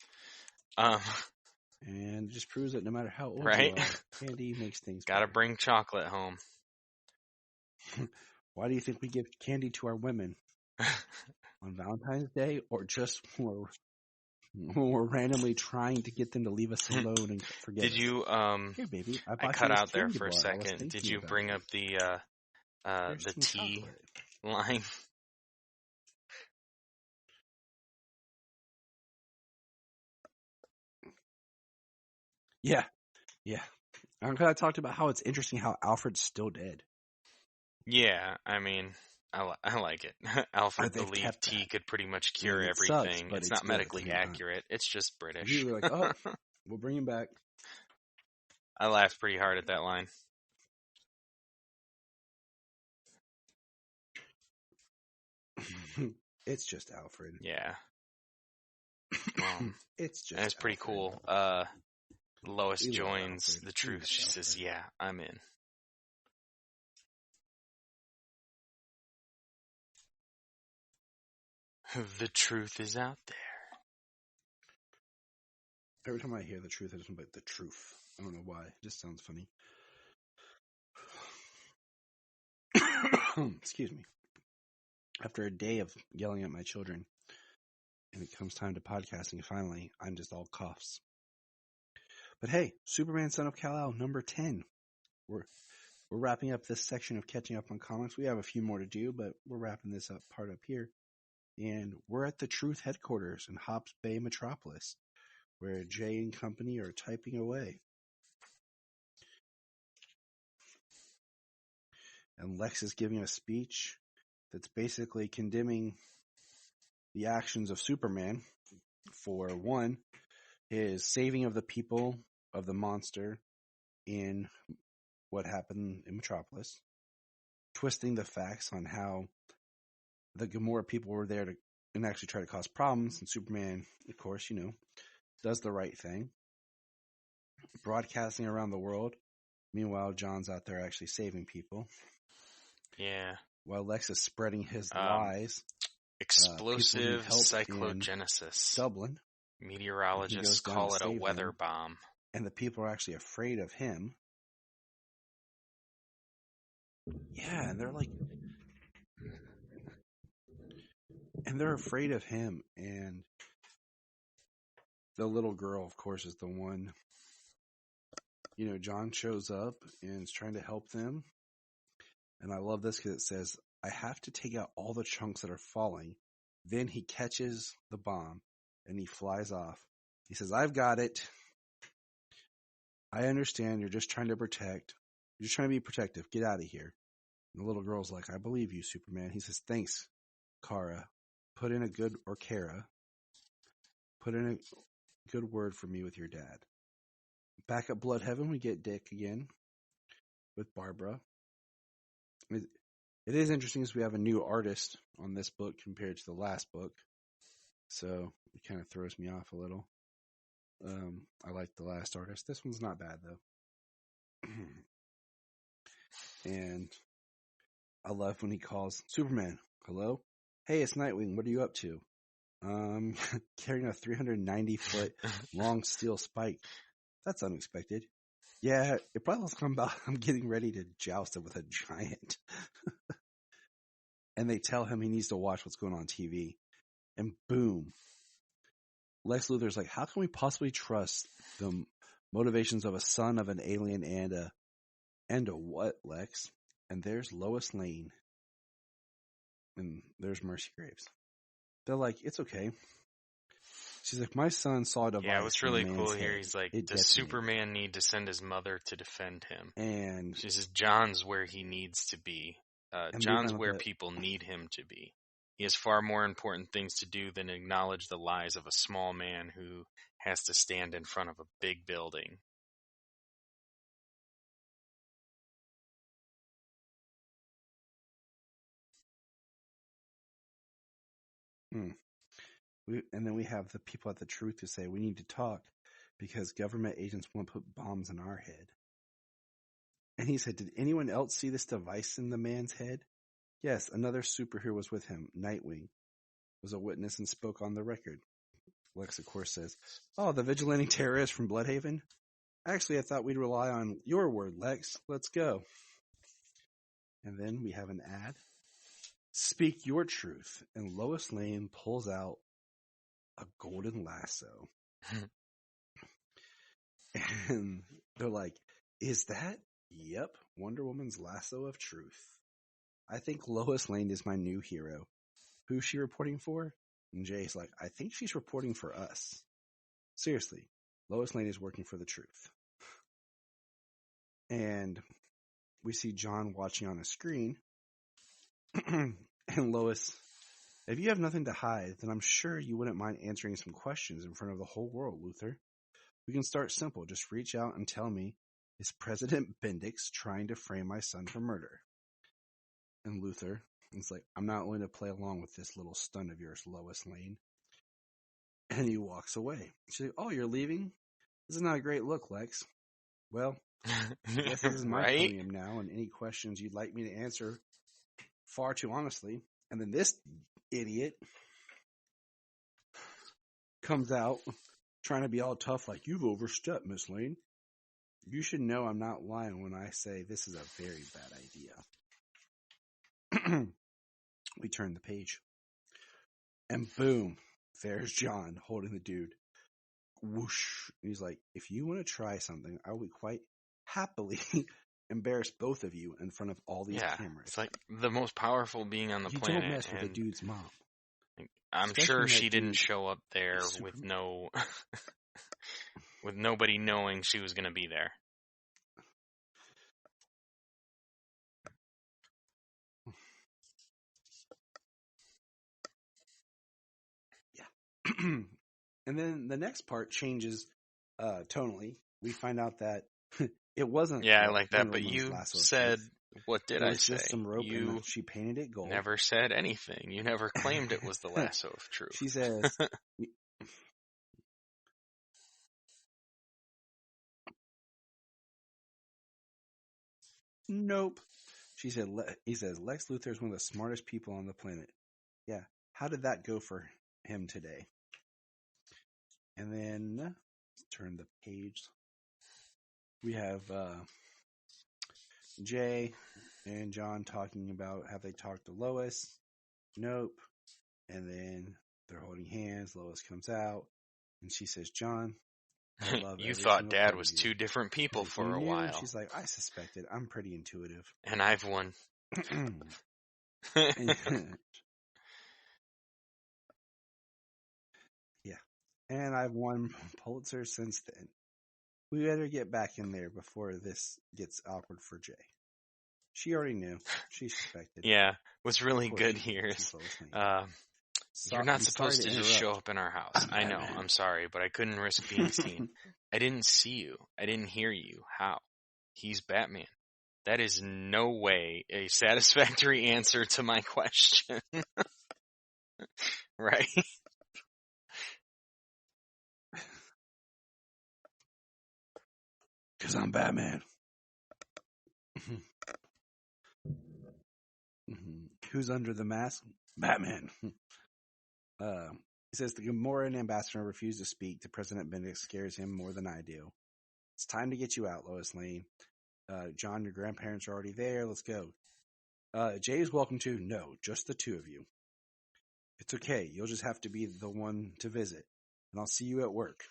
And it just proves that no matter how old you are, candy makes things Gotta bring chocolate home. Why do you think we give candy to our women? On Valentine's Day or just for when we're randomly trying to get them to leave us alone and forget Did us. you, Here, baby, I I bought cut you this out there candy for a bar. I was second. Did thinking you about bring you. up There's the some tea chocolate. line? Yeah. I'm glad I talked about how it's interesting how Alfred's still dead. Yeah, I mean, I like it. Alfred they've believed kept tea that. could pretty much I cure mean, it everything. sucks, but It's it's not good at the medically same time. accurate. It's just British. You were like, oh, we'll bring him back. I laughed pretty hard at that line. It's just Alfred. Yeah. It's just And it's pretty Alfred. cool. Lois We love joins Alfred. the truth. She says, yeah, I'm in. The truth is out there. Every time I hear the truth, I just want like the truth. I don't know why. It just sounds funny. Excuse me. After a day of yelling at my children, and it comes time to podcasting, finally, I'm just all coughs. But hey, Superman Son of Kal-El, number 10. We're wrapping up this section of catching up on comics. We have a few more to do, but we're wrapping this up part up here. And we're at the Truth headquarters in Hops Bay Metropolis, where Jay and company are typing away. And Lex is giving a speech that's basically condemning the actions of Superman for, one, his saving of the people of the monster in what happened in Metropolis, twisting the facts on how the Gamora people were there to and actually try to cause problems, and Superman, of course, does the right thing, broadcasting around the world. Meanwhile, John's out there actually saving people. Yeah. While Lex is spreading his lies. Explosive cyclogenesis. Dublin. Meteorologists call it a weather bomb. And the people are actually afraid of him. Yeah, and they're afraid of him. And the little girl, of course, is the one. John shows up and is trying to help them. And I love this because it says, I have to take out all the chunks that are falling. Then he catches the bomb and he flies off. He says, I've got it. I understand. You're just trying to protect. You're just trying to be protective. Get out of here. And the little girl's like, I believe you, Superman. He says, thanks, Kara. Put in a good word for me with your dad. Back at Bloodhaven, we get Dick again with Barbara. It is interesting as we have a new artist on this book compared to the last book. So it kind of throws me off a little. I like the last artist. This one's not bad, though. And I love when he calls Superman. Hello? Hey, it's Nightwing. What are you up to? Carrying a 390-foot long steel spike. That's unexpected. Yeah, it probably was come about I'm getting ready to joust it with a giant. And they tell him he needs to watch what's going on TV. And boom. Lex Luthor's like, how can we possibly trust the motivations of a son of an alien and a what, Lex? And there's Lois Lane. And there's Mercy Graves. They're like, it's okay. She's like, my son saw a device. Yeah, what's really cool head. here, he's like, does Superman need to send his mother to defend him? And she says, John's where he needs to be. John's where people need him to be. He has far more important things to do than acknowledge the lies of a small man who has to stand in front of a big building. And then we have the people at the Truth who say, we need to talk because government agents won't put bombs in our head. And he said, did anyone else see this device in the man's head? Yes, another superhero was with him. Nightwing was a witness and spoke on the record. Lex, of course, says, oh, the vigilante terrorist from Bloodhaven? Actually, I thought we'd rely on your word, Lex. Let's go. And then we have an ad. Speak your truth. And Lois Lane pulls out a golden lasso. And they're like, is that? Yep, Wonder Woman's lasso of truth. I think Lois Lane is my new hero. Who's she reporting for? And Jay's like, I think she's reporting for us. Seriously, Lois Lane is working for the truth. And we see John watching on a screen. And Lois, if you have nothing to hide, then I'm sure you wouldn't mind answering some questions in front of the whole world, Luthor. We can start simple. Just reach out and tell me, is President Bendix trying to frame my son for murder? And Luthor is like, I'm not going to play along with this little stunt of yours, Lois Lane. And he walks away. She's like, oh, you're leaving? This is not a great look, Lex. Well, I guess this is my Right? podium now, and any questions you'd like me to answer far too honestly. And then this idiot comes out trying to be all tough like, you've overstepped, Miss Lane. You should know I'm not lying when I say this is a very bad idea. We turn the page. And boom, there's John holding the dude. Whoosh. And he's like, if you want to try something, I will be quite happily embarrass both of you in front of all these cameras. It's like the most powerful being on the planet. Don't mess with the dude's mom. I'm sure she didn't show up there with no, with nobody knowing she was going to be there. Yeah. And then the next part changes tonally. We find out that it wasn't. Yeah, I like that. But you said, what did I say? Just some rope you and she painted it gold. Never said anything. You never claimed it was the lasso of truth. She says, nope. She said, he says, Lex Luthor is one of the smartest people on the planet. Yeah. How did that go for him today? And then, let's turn the page. We have Jay and John talking about, have they talked to Lois? Nope. And then they're holding hands. Lois comes out and she says, John, I love you thought Dad was two different people for a while. She's like, I suspected. I'm pretty intuitive. And I've won. Yeah. And I've won Pulitzer since then. We better get back in there before this gets awkward for Jay. She already knew. She suspected. Yeah. What's really good here is you're not supposed to just show up in our house. I know. I'm sorry, but I couldn't risk being seen. I didn't see you. I didn't hear you. How? He's Batman. That is no way a satisfactory answer to my question. Right? Because I'm Batman. Who's under the mask? Batman. He says the Gamoran ambassador refused to speak to President Bendix scares him more than I do. It's time to get you out, Lois Lane. John, your grandparents are already there. Let's go. Jay is welcome too. No, just the two of you. It's okay. You'll just have to be the one to visit. And I'll see you at work.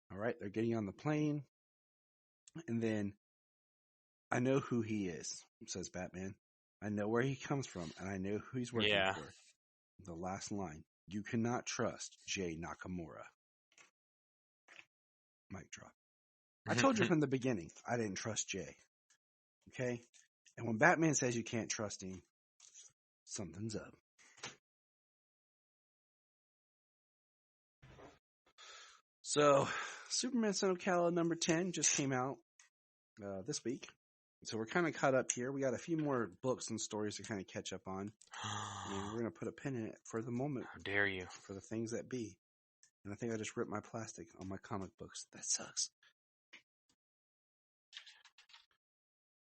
All right, they're getting on the plane. And then, I know who he is, says Batman. I know where he comes from, and I know who he's working for. The last line. You cannot trust Jay Nakamura. Mic drop. I told you from the beginning, I didn't trust Jay. Okay? And when Batman says you can't trust him, something's up. So, Superman Son of Kal number 10 just came out this week. So we're kind of caught up here. We got a few more books and stories to kind of catch up on. And we're going to put a pin in it for the moment. How dare you. For the things that be. And I think I just ripped my plastic on my comic books. That sucks.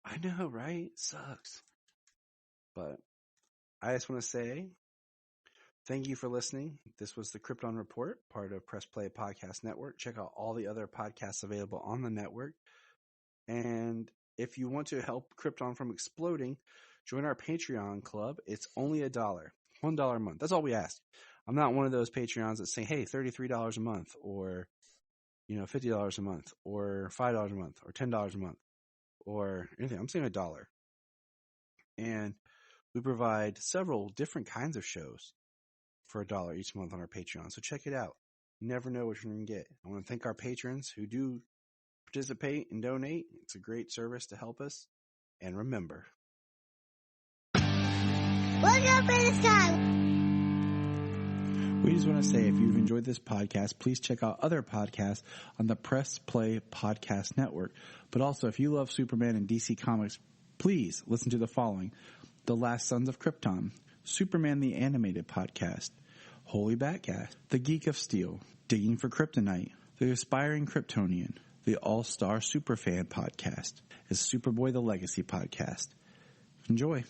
I know, right? Sucks. But I just want to say thank you for listening. This was the Krypton Report, part of Press Play Podcast Network. Check out all the other podcasts available on the network. And if you want to help Krypton from exploding, join our Patreon club. It's only $1. $1 a month. That's all we ask. I'm not one of those Patreons that say, hey, $33 a month, or, $50 a month, or $5 a month, or $10 a month, or anything. I'm saying $1. And we provide several different kinds of shows for $1 each month on our Patreon. So check it out. You never know what you're going to get. I want to thank our patrons who do participate and donate. It's a great service to help us. And remember, look up in the sky. We just want to say, if you've enjoyed this podcast, please check out other podcasts on the Press Play Podcast Network. But also, if you love Superman and DC Comics, please listen to the following: The Last Sons of Krypton, Superman the Animated Podcast, Holy Batcast, The Geek of Steel, Digging for Kryptonite, The Aspiring Kryptonian, The All-Star Superfan Podcast, and Superboy the Legacy Podcast. Enjoy.